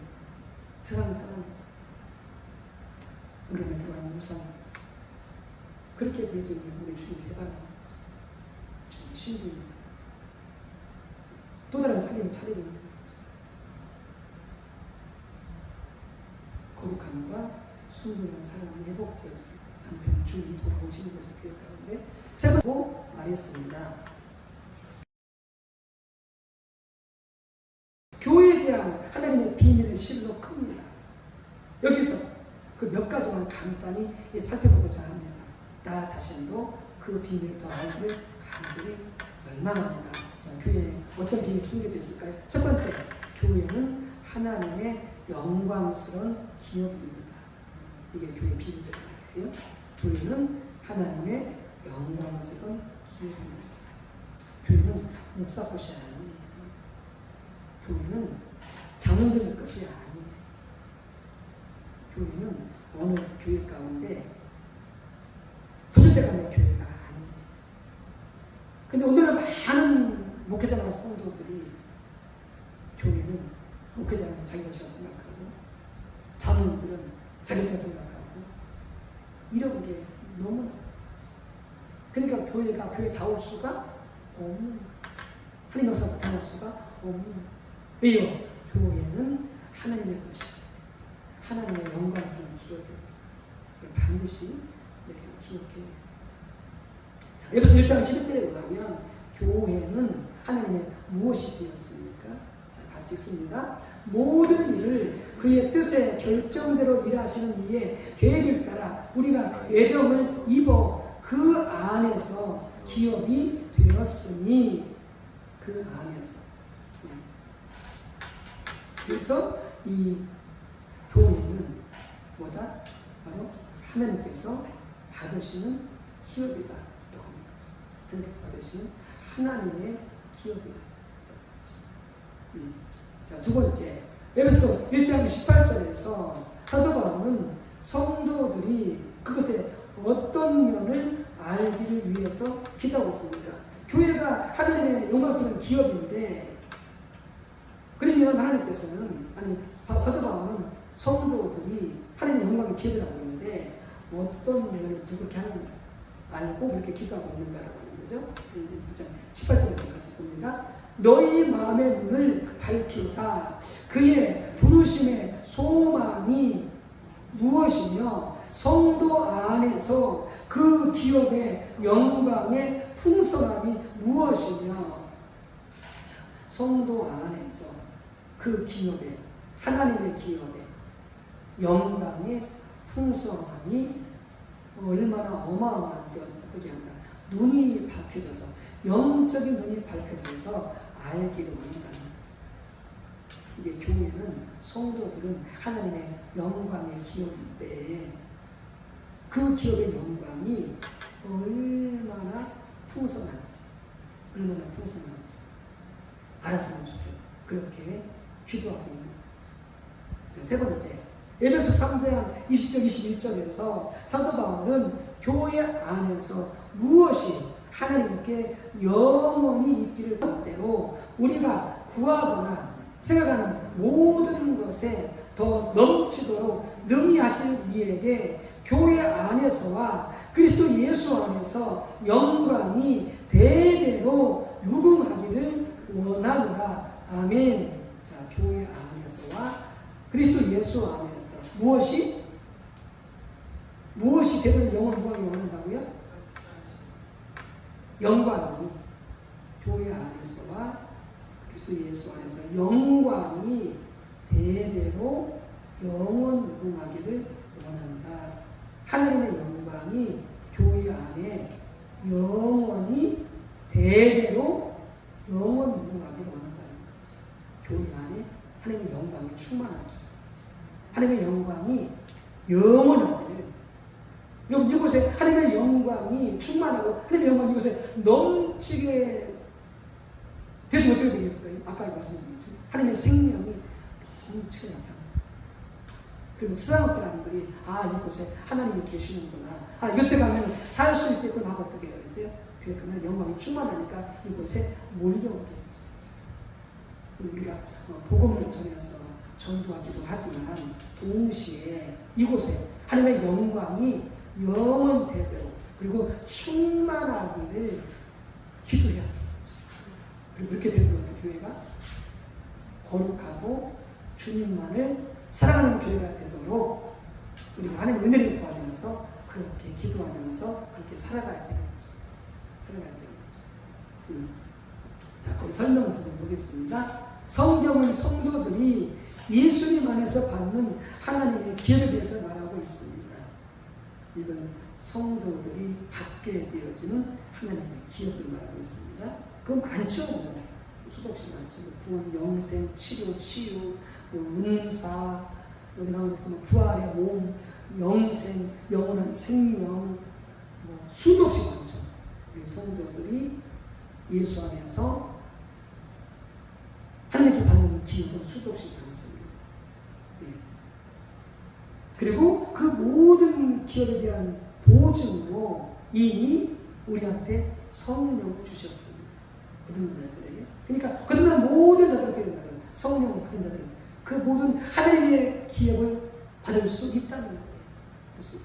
세상을 사랑하고 우리는 들어가는 우상 그렇게 되어지면 우리 주님 해방하는 거죠. 주님 신부입니다. 또 다른 삶을 차리고 있는 거죠. 거룩함과 순전한 사랑이 회복되어지고 남편 주님이 돌아오시는 거죠. 교회 가운데 세 번째로 말했습니다. 교회에 대한 하나님의 비밀은 실로 큽니다. 여기서 그 몇 가지만 간단히 살펴보고자 합니다. 나 자신도 그 비밀을 더 알기를 간절히 열망합니다. 자, 교회에 어떤 비밀이 숨겨져 있을까요? 첫 번째, 교회는 하나님의 영광스러운 기업입니다. 이게 교회 비밀이에요. 교회는 하나님의 영광스러운 기업입니다. 교회는 목사것이 아니에요. 교회는 장로들 것이 아니에요. 교회는 어느 교회 가운데 도전대감의 교회가 아니에요. 근데 오늘은 많은 목회자나 성도들이 교회는 목회자는 자기 것이라 생각하고 장로들은 자기 것이라 생각하고 이런 게 너무나 그러니까 교회가 교회다울 수가 없는 거예요. 하나님 역사가 다울 수가 없는 거예요. 왜요? 교회는 하나님의 것이에요. 하나님의 영광스러운 기업을 반드시 우리가 기억해야 돼요. 자, 에베소 1장 11절에 의하면 교회는 하나님의 무엇이 되었습니까? 자, 같이 읽습니다. 모든 일을 그의 뜻에 결정대로 일하시는 이의 계획을 따라 우리가 애정을 입어 그 안에서 기업이 되었으니 그 안에서 그래서 이 교회는 뭐다? 바로 하나님께서 받으시는 기업이다. 하나님께서 받으시는 하나님의 기업이다. 자, 두 번째, 에베소 1장 18절에서 사도 바울은 성도들이 그것의 어떤 면을 알기를 위해서 기도하고 있습니다. 교회가 하나님의 영광스러운 기업인데 그러면 하나님께서는 사도 바울은 성도들이 하나님의 영광의 기업이라고 하는데 어떤 면을 두껍게 하는 알고 그렇게 기도하고 있는가라고 하는 거죠. 18절에서 같이 봅니다. 너희 마음의 눈을 밝히사 그의 부르심의 소망이 무엇이며 성도 안에서 그 기업의 영광의 풍성함이 무엇이며 성도 안에서 그 기업의 하나님의 기업의 영광의 풍성함이 얼마나 어마어마한지 어떻게 한다. 눈이 밝혀져서 영적인 눈이 밝혀져서 알기를 원한다. 이게 교회는 성도들은 하나님의 영광의 기업인데 그 기업의 영광이 얼마나 풍성한지 알았으면 좋겠다. 그렇게 기도하고 있는 거죠. 자, 세 번째, 에베소 3장 20절 21절에서 사도 바울은 교회 안에서 무엇이 하나님께 영원히 있기를 원대로 우리가 구하거나 생각하는 모든 것에 더 넘치도록 능히 하실 이에게 교회 안에서와 그리스도 예수 안에서 영광이 대대로 무궁하기를 원하노라. 아멘. 자, 교회 안에서와 그리스도 예수 안에서 무엇이 대대로 영광이 원한다고요? 영광이 교회 안에서와 그리스도 예수 안에서 영광이 대대로 영원 무궁하기를 원한다. 하나님의 영광이 교회 안에 영원히 대대로 영원 무궁하기를 원한다는 거죠. 교회 안에 하나님의 영광이 충만하기, 하나님의 영광이 영원하기를 그리고 이곳에 하나님의 영광이 충만하고 하나님의 영광이 이곳에 넘치게 되지 어떻게 되겠어요? 아까 말씀드렸죠. 하나님의 생명이 넘치게 나타납니다. 그럼 세상 사람들이 이곳에 하나님이 계시는구나. 이곳에 가면 살 수 있겠구나 하고 어떻게 되겠어요? 그러니까 영광이 충만하니까 이곳에 몰려오겠지. 우리가 복음을 전해서 전도하기도 하지만 동시에 이곳에 하나님의 영광이 영원되도록 그리고 충만하기를 기도해야 됩니다. 그리고 그렇게 되도록 교회가 거룩하고 주님만을 사랑하는 교회가 되도록 우리가 하나님 은혜를 구하면서 그렇게 기도하면서 그렇게 살아가야 되는 거죠. 살아가야 되는 거죠. 자, 거기 설명 부분 보겠습니다. 성경은 성도들이 예수님 안에서 받는 하나님의 기회에 대해서 말하고 있습니다. 이건 성도들이 받게 되어지는 하나님의 기업을 말하고 있습니다. 그건 많죠. 수없이 많죠. 구원, 영생, 치료, 치유, 은사, 여기 나오는 부활의 몸, 영생, 영원한 생명, 수도 없이 많죠. 우리 성도들이 예수 안에서 하나님께 받는 기업은 수도 없이 많습니다. 네. 그리고 그 모든 기업에 대한 보증으로 이미 우리한테 성령을 주셨습니다. 그런 자들에게. 그러니까 그들은 모든 자들에게 된다는 성령을 받은 자들은 그 모든 하나님의 기업을 받을 수 있다는 거예요. 그래서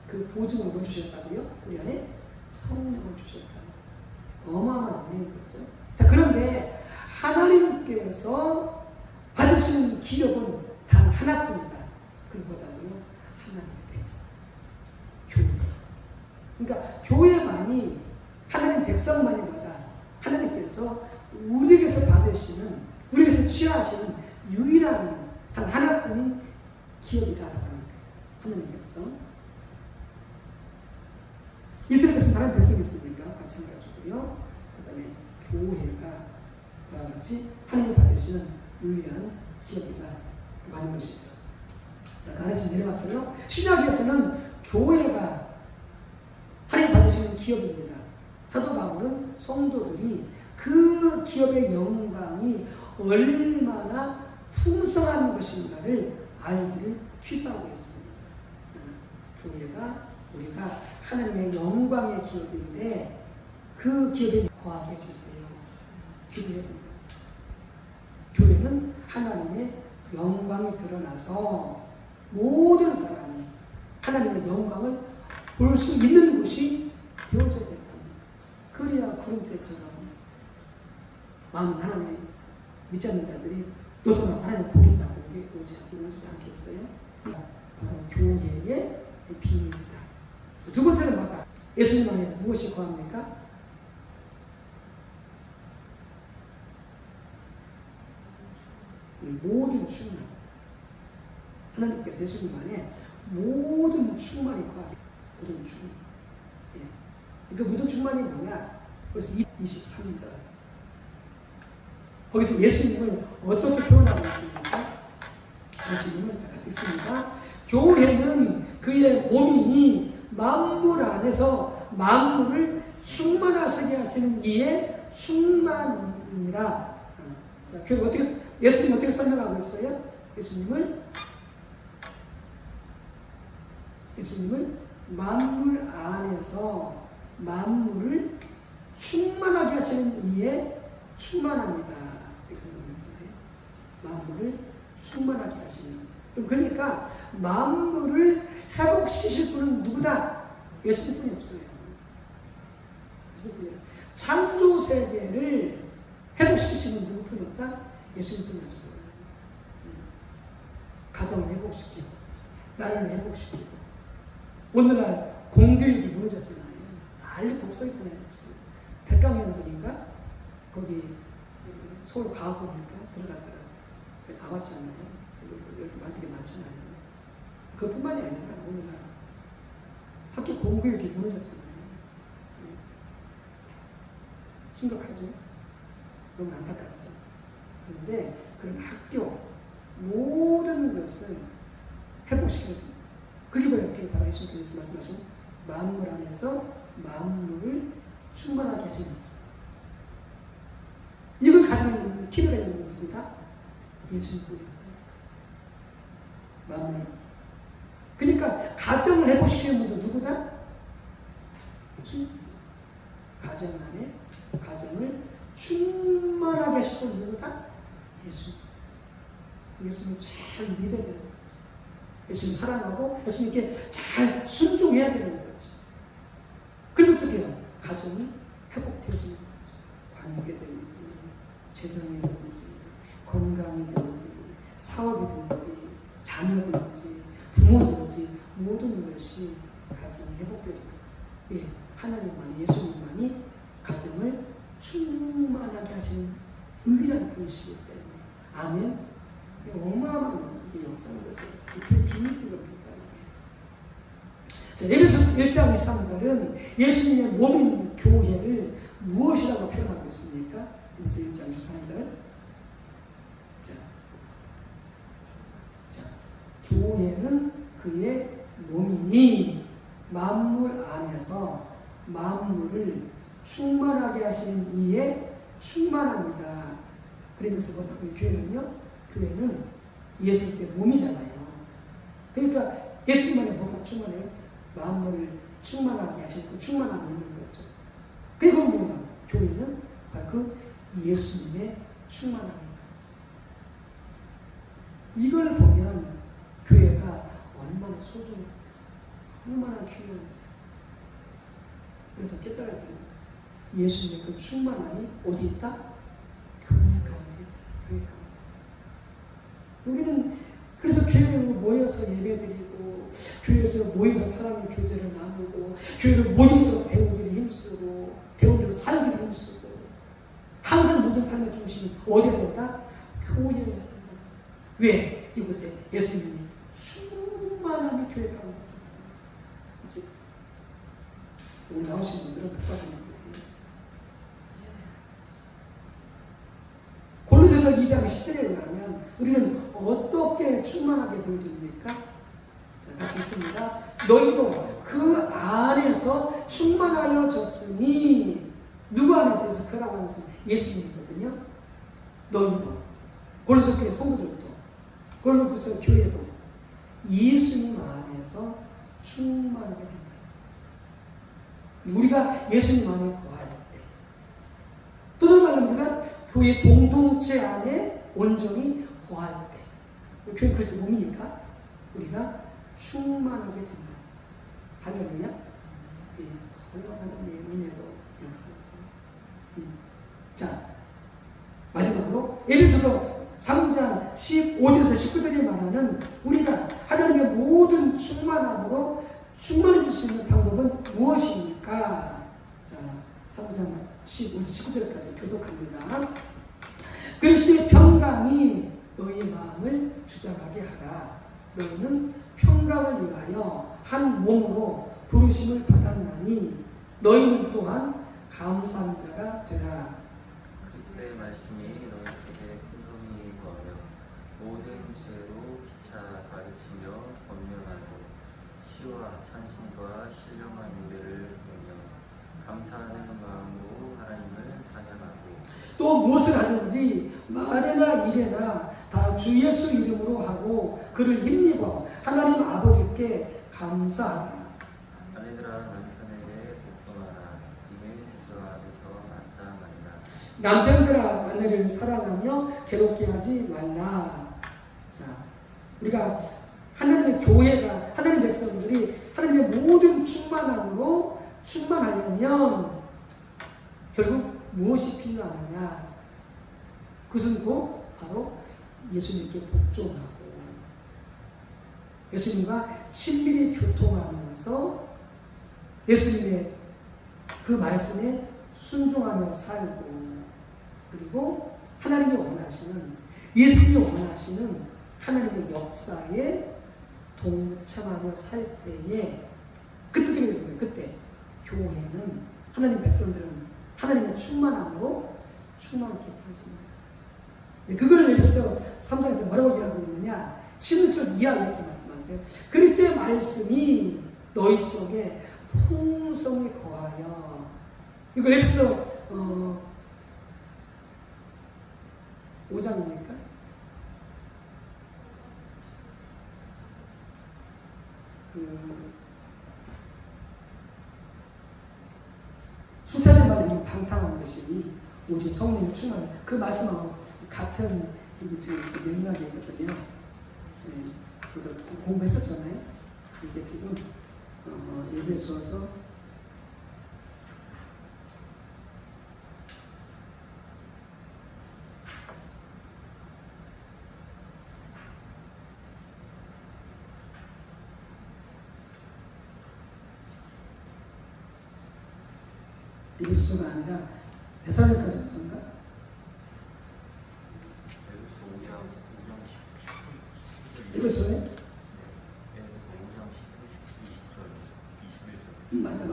그 보증을 뭘 주셨다고요? 우리 안에 성령을 주셨다는 거예요. 어마어마한 은혜인 거죠. 자, 그런데 하나님께서 받으시는 기업은 단 하나뿐이다. 그보다도요, 하나님의 백성, 교회. 그러니까 교회만이 하나님 백성만이 뭐다? 하나님께서 우리에게서 받으시는, 우리에게서 취하시는 유일한 단 하나뿐인 기업이다라고 하는 거예요. 하나님 백성. 이스라엘 백성 다른 백성이 있습니까? 마찬가지고요. 그 다음에 교회가 그와 같이 하나님 받으시는 유일한 기업이다 하는 것이죠. 자, 그 아래쯤 내려가서요. 신약에서는 교회가 하나님 받으시는 기업입니다. 사도 바울은 성도들이 그 기업의 영광이 얼마나 풍성한 것인가를 알기를 기도하고 있습니다. 교회가 우리가 하나님의 영광의 기업인데 그 기업에 거하게 해주세요. 기도해야 됩니다. 교회는 하나님의 영광이 드러나서 모든 사람이 하나님의 영광을 볼 수 있는 곳이 되어져야 된다. 그래야 구름대처럼 많은 하나님의 믿지 않는 자들이 너도 나 하나님 보겠다고 오지 않겠어요? 바로 교회의 비밀이다. 두 번째는 뭐다? 예수님 안에 무엇이 거합니까? 모든 충만. 하나님께서 예수님 안에 모든 충만이 거하게. 모든 충만. 예. 그 모든 충만이 뭐냐? 그래서 23절. 거기서 예수님을 어떻게 표현하고 있습니까? 예수님은 같이 읽습니다. 교회는 그의 몸이니 만물 안에서 만물을 충만하시게 하시는 이의 충만이니라. 자, 교회 어떻게, 예수님 어떻게 설명하고 있어요? 예수님을 만물 안에서 만물을 충만하게 하시는 이의 충만합니다. 만물을 충만하게 하시는. 그러니까 만물을 회복시키실 분은 누구다? 예수님뿐이 없어요. 예수님뿐이에요. 창조 세계를 회복시키시는 누구뿐이 없다? 예수님뿐이 없어요. 가정을 회복시키고 나를 회복시키고 오늘날 공교육이 무너졌잖아요. 난리 복서있잖아요. 백강현분인가? 거기 서울 과학고니까 들어갔다가 나왔잖아요. 요즘 말들이 많잖아요. 그뿐만이 아니라 오늘날 학교 공교육이 무너졌잖아요. 심각하죠? 너무 안타깝죠? 그런데 그런 학교 모든 것을 회복시켜야 됩니다. 그게 뭐였게? 바로 예수님께서 말씀하신 만물 안에서 만물을 충만하게 하시는 거죠. 이걸 가지고 키워야 되는 건 누구다? 예수님뿐이다. 만물. 그러니까 가정을 회복시키는 분도 누구다? 예수님. 가정 안에 가정을 충만하게 하실 분 누구다? 예수님. 예수님 잘 믿어야 되는 거예요. 예수님 사랑하고 예수님께 잘 순종해야 되는 거죠. 그리고 어떻게 해요? 가정이 회복되어지는 거죠. 관계든지 재정이든지 건강이든지 사업이든지 자녀든지 부모든지 모든 것이 가정이 회복되어지는 거죠. 왜? 하나님만이 예수님만이 가정을 충만하게 하시는 유일한 분이시기 때문에. 아멘. 어마어마한 역사인 거죠. 그 비밀인 겁니다. 자, 에베소서 1장 23절은 예수님의 몸인 교회를 무엇이라고 표현하고 있습니까? 에베소서 1장 23절. 자, 교회는 그의 몸이니 만물 안에서 만물을 충만하게 하시는 이의 충만합니다. 그러면서 뭐다? 그 교회는 예수님의 몸이잖아요. 그러니까 예수님만의 뭐가 충만해요? 만물을 충만하게 하시고 충만함이 있는 거죠. 그리고 뭐야? 교회는 바로 그 예수님의 충만함인 거죠. 이걸 보면 교회가 얼마나 소중한지, 얼마나 귀한지 우리가 깨달아야 되는 거죠. 예수님의 그 충만함이 어디 있다? 교회 가운데 있다. 교회 가운데. 우리는 그래서 교회로 모여서 예배드리고 교회에서 모여서 사랑의 교제를 나누고 교회로 모여서 배우기를 힘쓰고 배우기로 살기를 힘쓰고 항상 모든 삶의 중심이 어디에 된다? 교회에 된다. 왜? 이곳에 예수님이 충만함이 교회 가운데 있다. 오늘 나오신 분들은 그렇거든요. 골로새서 2장 10절에 가면 우리는 어떻게 충만하게 되어집니까? 자, 같이 있습니다. 너희도 그 안에서 충만하여졌으니 누구 안에서 그라고 하면서 예수님이거든요. 너희도 골로새 교회 성도들도 골로새 교회도 예수님 안에서 충만하게 된다. 우리가 예수님 안에 거할 때 또 다른 말로 우리가 교회 공동체 안에 온전히 거할 때, 교회 그리스도 몸이니까 우리가 충만하게 된다. 할렐루야. 예, 흘러가는 은혜로 역사죠. 자, 마지막으로 에베소서 3장 15절에서 19절에 말하는 우리가 하나님의 모든 충만함으로 충만해질 수 있는 방법은 무엇입니까? 자, 3장 15절 19절까지 교독합니다. 그리스도의 평강이 너희 마음을 주장하게 하라. 너희는 평강을 위하여 한 몸으로 부르심을 받았나니 너희는 또한 감사한 자가 되라. 그리스도의 말씀이 너희에게 큰 도움이 되어 모든 죄로 피차 가르치며 법령하고 시와 찬송과 신령한 노래를 부르며 감사하는 마음으로 하나님을 찬양하고 또 무엇을 하든지 말이나 일이나 다 주 예수 이름으로 하고 그를 힘입어 하나님 아버지께 감사하라. 아내들아 남편에게 복종하라. 이게 주 앞에서 마땅하니라. 남편들아 아내를 사랑하며 괴롭게 하지 말라. 자, 우리가 하나님의 교회가 하나님의 백성들이 하나님의 모든 충만함으로 충만하려면 결국 무엇이 필요하느냐? 그것은 곧 바로 예수님께 복종하고 예수님과 친밀히 교통하면서 예수님의 그 말씀에 순종하며 살고 그리고 하나님이 원하시는 예수님이 원하시는 하나님의 역사에 동참하며 살 때에 그때 되는 거예요. 그때 교회는 하나님 백성들은 하나님의 충만함으로 충만케 되어집니다. 그걸 에베소서 3장에서 뭐라고 얘기하고 있느냐? 16절 이하 이렇게 말씀하세요. 말씀하세요. 그리스도의 말씀이 너희 속에 풍성히 거하여. 이걸 에베소 5장입니까? 숫자들 말이 방탕한 것이니 오직 성령의 충만. 그 말씀하고 같은 이게 지금 맥락이거든요. 네, 그거 공부했었잖아요. 이게 지금 에베소서 에베소서가 아니라 데살로니가전서인가? 에베소에? 맞다.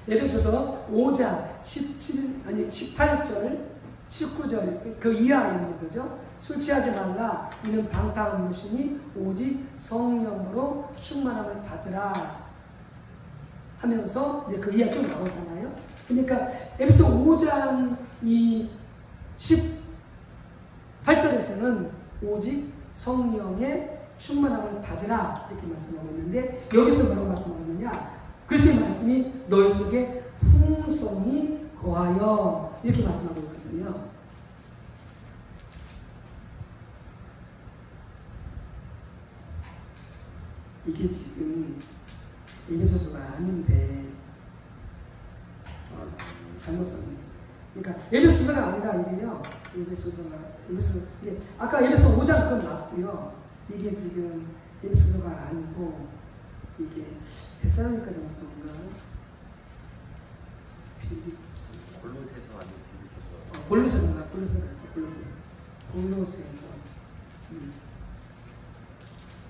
에베소서 5장 18절 19절 그 이하에 있는 거죠. 술 취하지 말라. 이는 방탕한 것이니 오직 성령으로 충만함을 받으라 하면서 이제 그 이하 좀 나오잖아요. 그러니까 에베소 5장 이 18절에서는 오직 성령의 충만함을 받으라 이렇게 말씀하고 있는데, 여기서 뭐라고 말씀하고 있느냐? 그렇게 말씀이 너희 속에 풍성히 거하여 이렇게 말씀하고 있거든요. 이게 지금 에베소서가 아닌데 잘못 썼네. 그러니까 에베소서가 아니라 이게요. 아까 에베소 5장 건 맞고요. 이게 지금 에베소서가 아니고 이게 데살로니가전서인가? 골로새서 아니고 골로새서.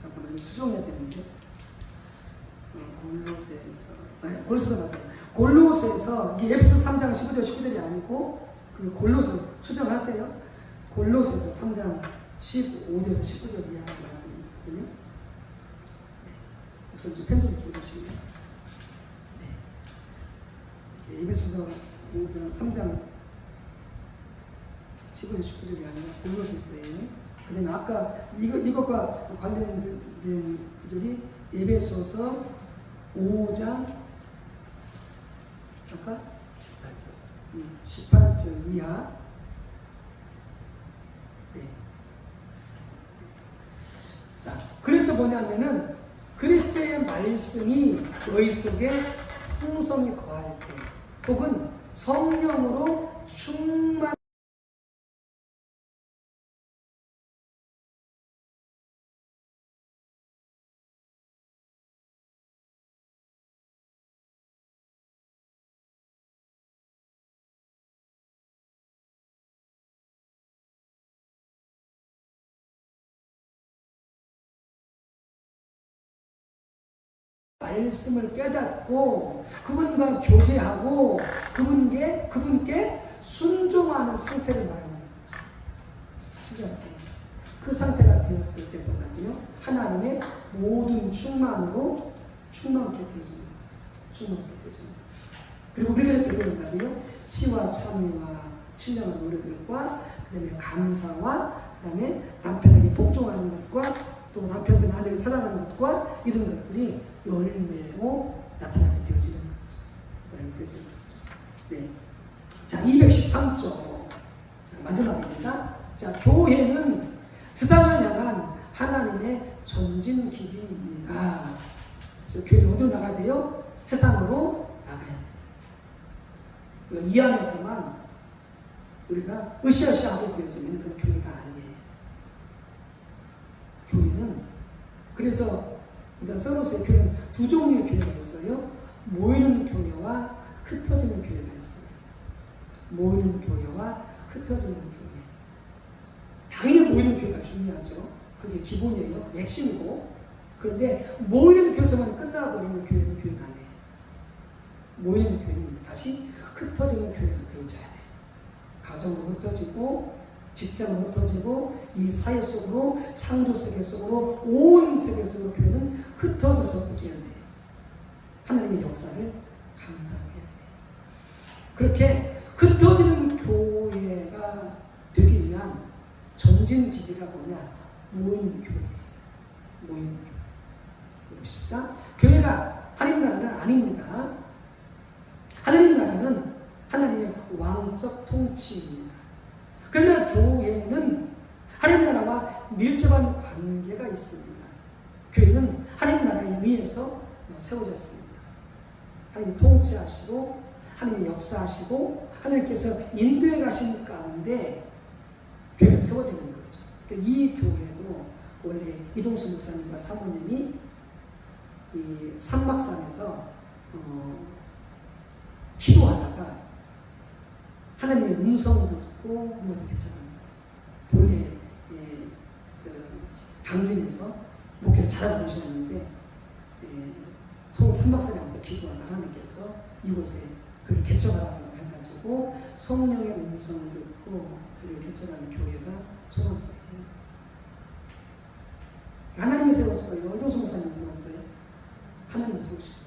잠깐만 수정해야 되는데. 골로새서 맞아요. 골로새서 이게 에베소 3장 15절 19절이 아니고 그 골로새 수정하세요. 골로새서 3장 15절에서 19절 이하 말씀이거든요. 그래서 좀 편좀 주시고요. 네. 에베소서 5장 3장 15절 19절이 아니라 골로새서예요. 그다음에 아까 이것과 관련된 구절이 에베소서 5장 아까 18절 이하. 네. 자, 그래서 뭐냐면은 그리스도의 말씀이 너희 속에 풍성히 거할 때, 혹은 성령으로 충만 말씀을 깨닫고 그분과 교제하고 그분께 순종하는 상태를 말하는 거죠. 신기하세요. 그 상태가 되었을 때보다요, 하나님의 모든 충만으로 충만케 되어지는 거죠. 그리고 그렇게 되어진다면요, 시와 찬미와 신령한 노래들과 그다음에 감사와 그다음에 남편에게 복종하는 것과 또 남편들 아내를 사랑하는 것과 이런 것들이 열매로 나타나게 되어지는 거죠. 네. 자, 213조. 자, 마지막입니다. 자, 교회는 세상을 향한 하나님의 전진 기지입니다. 그래서 교회는 어디로 나가야 돼요? 세상으로 나가야 돼요. 이 안에서만 우리가 으쌰으쌰하게 되어지는 그런 교회가 아니에요. 교회는 그래서 일단 써놓으세요. 교회는 두 종류의 교회가 있어요. 모이는 교회와 흩어지는 교회가 있어요. 모이는 교회와 흩어지는 교회. 당연히 모이는 교회가 중요하죠. 그게 기본이에요. 그게 핵심이고. 그런데 모이는 교회에서만 끝나버리는 교회는 교회가 아니에요. 모이는 교회는 다시 흩어지는 교회가 되어져야 돼요. 가정으로 흩어지고, 직장은 흩어지고 이 사회 속으로 창조 세계 속으로 온 세계 속으로 교회는 흩어져서 어떻게 해야 돼요? 하나님의 역사를 감당해야 돼요. 그렇게 흩어지는 교회가 되기 위한 전진지지가 뭐냐? 모이는 교회. 모이는 교회. 보십시다. 교회가 하나님 나라는 아닙니다. 하나님 나라는 하나님의 왕적 통치입니다. 그러나 교회는 하나님 나라와 밀접한 관계가 있습니다. 교회는 하나님 나라에 의해서 세워졌습니다. 하나님 통치하시고 하나님 역사하시고 하나님께서 인도해 가신 가운데 교회가 세워지는 거죠. 그러니까 이 교회도 원래 이동수 목사님과 사모님이 이 산막산에서 기도하다가 하나님의 음성을 듣고 무엇을 개척합니다. 본래 당진에서 목회를 잘하고 계셨는데 산막산에 와서 기도하다 하나님께서 이곳에 그를 개척하라고 해가지고 성령의 음성을 듣고 그를 개척하는 교회가 소망교회예요. 하나님이 세웠어요. 이동수 목사님이 세웠어요. 하나님이 세우시고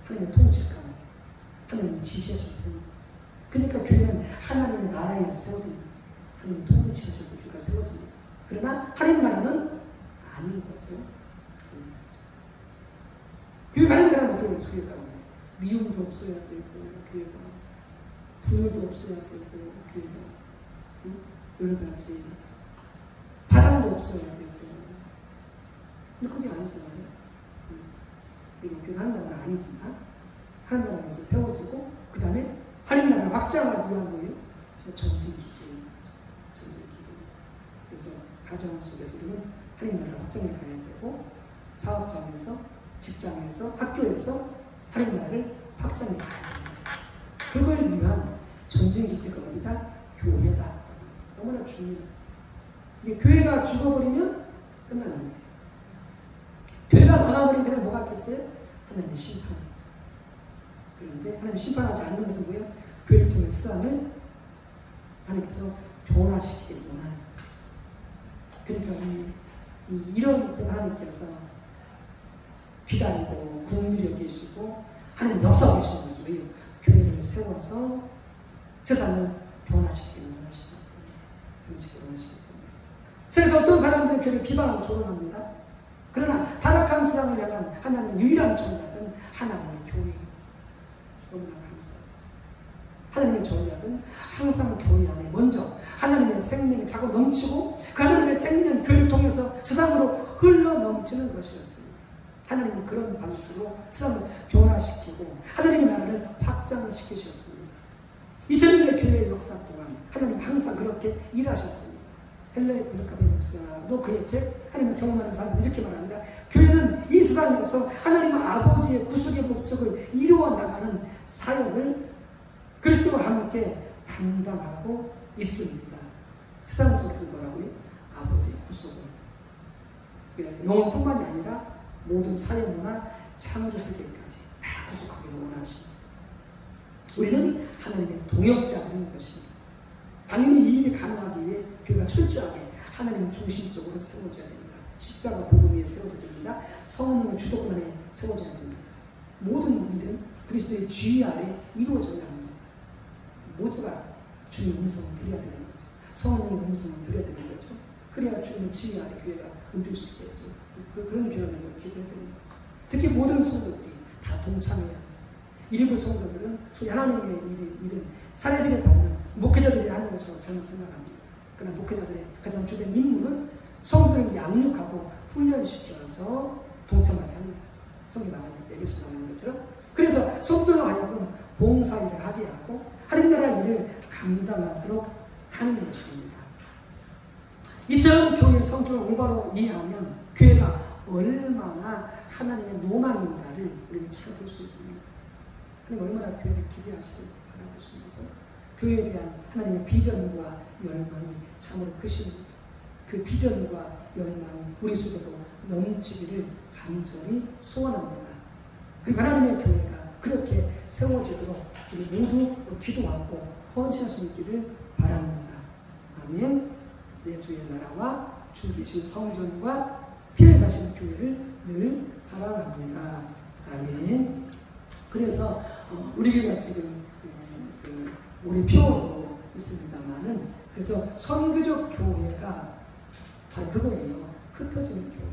하나님의 통치 가운데 하나님이 지시하셨어요. 그러니까 교회는 하나님의 나라에서 세워집니다. 하나님 통치하셔서 교회가 세워집니다. 그러나 하나님 나라는 아닌 거죠. 교회가 하나님 나라는 어떻게 소개할까? 미움도 없어야 되고 교회가 분열도 없어야 되고 교회가 여러 가지 바람도 없어야 되고 근데 그게 아니잖아요. 이런 교회는 하나님 나라는 아니지만 하나님 나라에서 세워지고 그 다음에 하나님 나라를 확장하기 위한 거예요. 전진기제입니다. 전진기제. 그래서 가정 속에서 우리는 하나님 나라를 확장해 가야 되고 사업장에서 직장에서 학교에서 하나님 나라를 확장해 가야 됩니다. 그걸 위한 전진기제가 어디다? 교회다. 너무나 중요하죠. 이게 교회가 죽어버리면 끝나는 거예요. 교회가 나가버리면 그냥 뭐가 있겠어요? 하나님의 심판이 있어요. 그런데 하나님 심판하지 않는 것은 뭐예요? 교회를 통해 세상을 하나님께서 변화시키길 원하는 거예요. 그러니까 이런 그 하나님께서 기다리고 국률이 계시고 하나님 역사하고 계시는 거죠. 왜요? 교회를 세워서 세상을 변화시키길 원하시는 거예요. 변화시키길 원하시는 거예요. 그래서 어떤 사람들은 교회를 비방하고 조롱합니다. 그러나 타락한 세상을 향한 하나님의 유일한 전략은 하나님의 교회예요. 너무나 감사합니다. 하나님의 전략은 항상 교회 안에 먼저 하나님의 생명이 자꾸 넘치고 그 하나님의 생명이 교회를 통해서 세상으로 흘러 넘치는 것이었습니다. 하나님은 그런 방식으로 세상을 변화시키고 하나님의 나라를 확장을 시키셨습니다. 2000년의 교회의 역사 동안 하나님 항상 그렇게 일하셨습니다. 헬레 블루카베 목사도 그의 책 하나님을 경험하는 사람들이 이렇게 말합니다. 교회는 이 세상에서 하나님 아버지의 구속의 목적을 이루어 나가는 사역을 그리스도와 함께 담당하고 있습니다. 세상 속에서 뭐라고요? 아버지의 구속을 영혼뿐만이 아니라 모든 사회문화 창조 세계까지 다 구속하기를 원하십니다. 우리는 하나님의 동역자인 것입니다. 당연히 이 일이 가능하기 위해 교회가 철저하게 하나님 중심적으로 세워져야 됩니다. 십자가 복음 위에 세워져야 됩니다. 성령의 주도권 안에 세워져야 됩니다. 모든 일은 그리스도의 지휘 아래 이루어져야 합니다. 모두가 주님의 음성을 들어야 되는 거죠. 성령의 음성을 들어야 되는 거죠. 그래야 주님의 지휘 아래 교회가 움직일 수 있겠죠. 그런 교회가 되는 걸 기도해야 됩니다. 특히 모든 성도들이 다 동참해야 합니다. 일부 성도들은 소위 하나님의 일은 사례비를 받는 목회자들이 하는 것이라고 저는 생각합니다. 그러나 목회자들의 가장 주된 임무는 성도들을 양육하고 훈련시켜서 동참하게 하는 거죠. 성경 나와 있는 에베소 나와 있는 것처럼. 그래서 성도들로 하여금 봉사일을 하게 하고 하나님 나라 일을 감당하도록 하는 것입니다. 이처럼 교회의 성격을 올바로 이해하면 교회가 얼마나 하나님의 노망인가를 우리는 잘 볼 수 있습니다. 하나님 얼마나 교회를 기대하시면서 바라보시면서 교회에 대한 하나님의 비전과 열망이 참으로 크십니다. 그 비전과 열망이 우리 속에도 넘치기를 간절히 소원합니다. 그리고 하나님의 교회가 그렇게 세워지도록 우리 모두 기도하고 헌신할 수 있기를 바랍니다. 아멘. 내 주의 나라와 주 계신 성전과 피를 사신 교회를 늘 사랑합니다. 아멘. 그래서 우리 교회가 지금 우리 표도 있습니다만은 그래서 선교적 교회가 바로 그거예요. 흩어지는 교회.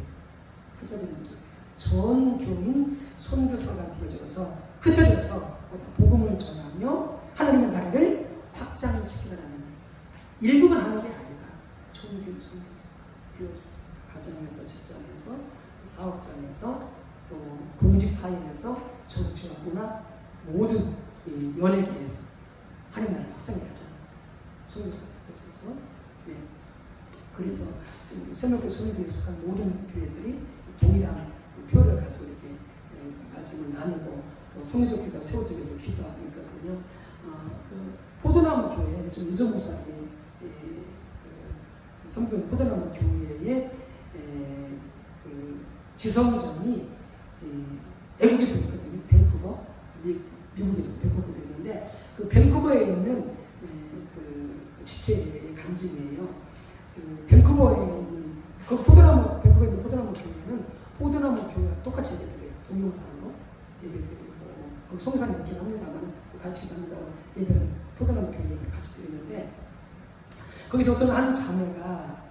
흩어지는 교회. 전 교인 선교사가 되어져서 흩어져서 복음을 전하며 하나님의 나라를 확장시키라는 일부만 하는 게 아니라 전 교인 선교사 되어져서 가정에서, 직장에서, 사업장에서, 또 공직 사회에서, 정치와 문화 모든 연예계에서 하나님 나라를 확장해 가잖아요. 선교사가 되어져서. 네. 그래서 지금 새롭게 선교에 속한 모든 교회들이 동일한 표를 가지고 이렇게 말씀을 나누고 또 성교적 교회가 세워지기 위해서 기도하고 있거든요. 그 포도나무 교회, 지금 유정 목사님이 성교 포도나무 교회의 그 지성전이 외국에도 있거든요. 밴쿠버, 미국에도 밴쿠버도 있는데 그 밴쿠버에 있는 그 지체의 간증이에요. 그 밴쿠버에 있는 그 밴쿠버에 있는 포도나무 교회는 포도나무 교회와 똑같이 예배드려요. 동영상으로 예배드리고 거기 송사님 있긴 합니다만 같이 합니다만 예배는 포도나무 교회 예배를 같이 드리는데 거기서 어떤 한 자매가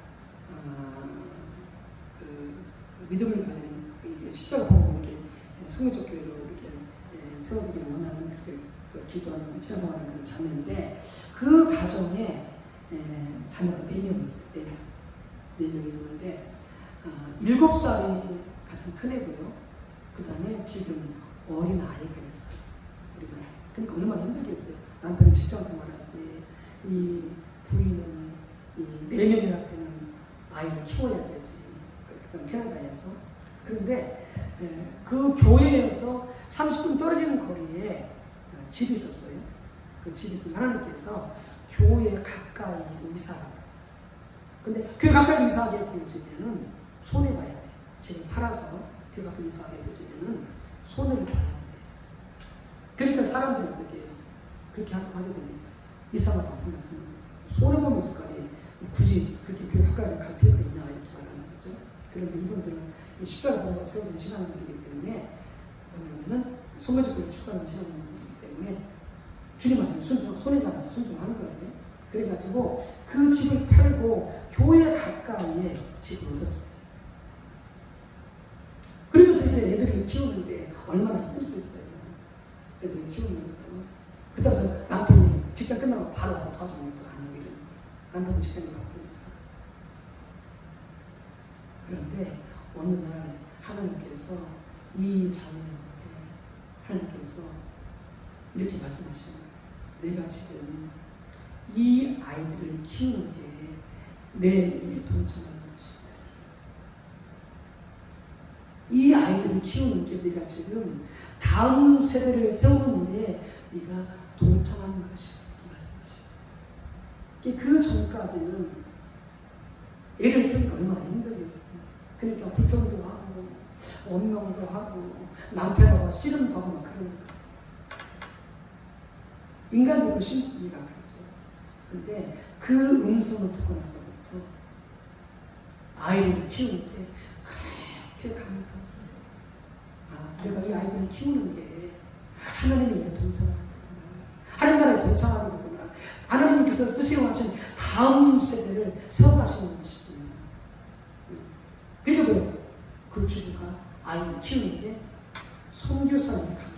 그 믿음을 가진 십자가 보고 이렇게 성교적 교회로 이렇게 세워지기를 원하는 그 기도하는 신앙생활하는 그런 자매인데 그 가정에 자녀가 4명 있어요. 4명 있는데 7살이 가장 큰 애고요. 그 다음에 지금 어린 아이가 있어요. 어린아이. 그러니까 얼마나 힘들겠어요. 남편은 직장생활하지 이 부인은 이 4명이나 되는 아이를 키워야 되지. 그 다음 캐나다에서. 그런데 그 교회에서 30분 떨어지는 거리에 집이 있었어요. 그 집이 있으면 하나님께서 교회 가까이로 이사하라고 했어요. 근데 교회 가까이로 이사하게 되어지면은 손해봐야 돼. 집을 팔아서 교회 가까이 이사하게 되어지면은 손해를 봐야 돼. 그러니까 사람들이 어떻게 그렇게 하게 되니까 이사가 왔으면 손해보면서까지 굳이 그렇게 교회 가까이 갈 필요가 있냐 이렇게 말하는 거죠. 그런데 이분들은 십자가 보고 세워진 신앙인들이기 때문에 뭐냐면은 성교적으로 추구하는 신앙인들이기 때문에 주님 말씀에 손해가면서 순종하는 거예요. 그래가지고 그 집을 팔고 교회 가까이에 집을 얻었어요. 그러면서 이제 애들을 키우는데 얼마나 힘들겠어요. 애들을 키우면서. 그때서 남편이 직장 끝나고 바로 와서 도와주는 것도 아니고 이러니까. 남편은 직장이 바쁘니까. 그런데 어느 날 하나님께서 이 자매한테 하나님께서 이렇게 말씀하시는 거예요. 내가 지금 이 아이들을 키우는 게 내 일에 동참하는 것이다. 이 아이들을 키우는 게 네가 지금 다음 세대를 세우는 일에 네가 동참하는 것이다. 말씀하시죠. 그 전까지는 애를 키우니까 얼마나 힘들겠어요. 그러니까 불평도 하고 원망도 하고 남편하고 씨름도 하고 막 그러는 거예요. 인간적으로 심리가 그렇죠. 근데 그 음성을 듣고 나서부터 아이를 키울 때 그렇게 감사해요. 내가 이 아이들을 키우는 게 하나님의 일에 동참하는구나. 하나님 나라에 동참하는구나. 하나님께서 쓰시고 하신 다음 세대를 세워가시는 것이구나. 그리고 뭐예요? 그 주부가 아이를 키우는 게 선교사님이 갑니다.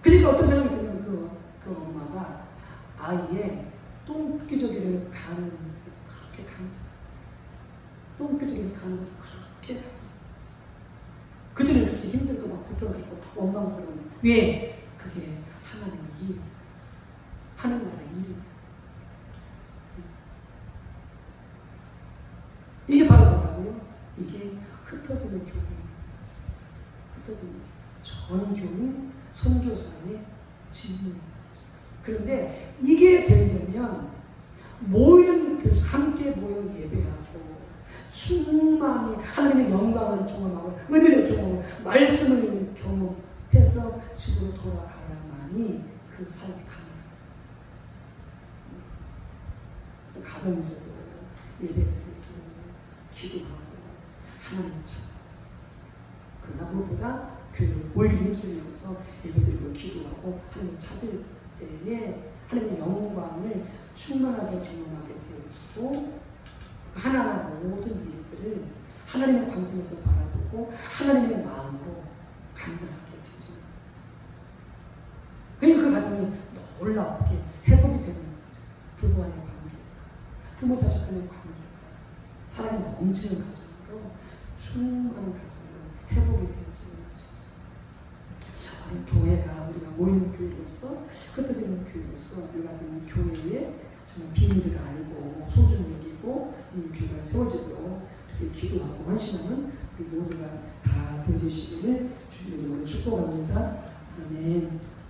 그러니까 어떤 생각이 드냐면 그 엄마가 아이의 똥기저귀를 가는 그렇게 감사해요. 똥기저귀를 가는 것도 그렇게 감사해요. 그들은 그렇게 힘들고 막 불평스럽고 원망스러운데 왜? 그게 하나님의 일, 하나님 나라의 일. 이게 바로 뭐라고요? 이게 흩어지는 교회입니다. 흩어지는 전교인 선교사의 진리입니다. 그런데 이게 되려면 모이는 교회에서 함께 모여 예배하고 충만히 하나님의 영광을 경험하고 은혜를 경험하고 말씀을 경험해서 집으로 돌아가야만이 그 삶이 가능합니다. 가정에서도 예배드리고 기도하고 하나님 찾고, 그러나 무엇보다 교회를 모이기 힘쓰면서 예배드리고 기도하고 하나님 찾을 때에 하나님의 영광을 충만하게 경험하게 되어지고, 하나하나 모든 일들을 하나님의 관점에서 바라보고 하나님의 마음으로 감당하게 되죠. 그러니까 그 과정이 놀랍게 회복이 되는 거죠. 부부 간의 관계가, 부모 자식 간의 관계가 사랑이 넘치는 가정으로, 충만한 가정으로 회복이 되어지는 것이죠. 교회가, 우리가 모이는 교회로서, 흩어지는 교회로서 우리가 되는 교회에 정말 비밀을 알고 소중히 여기고 이 교회가 세워지도록 그렇게 기도하고 헌신하는 우리 모두가 다 되시기를 주님으로 축복합니다. 아멘.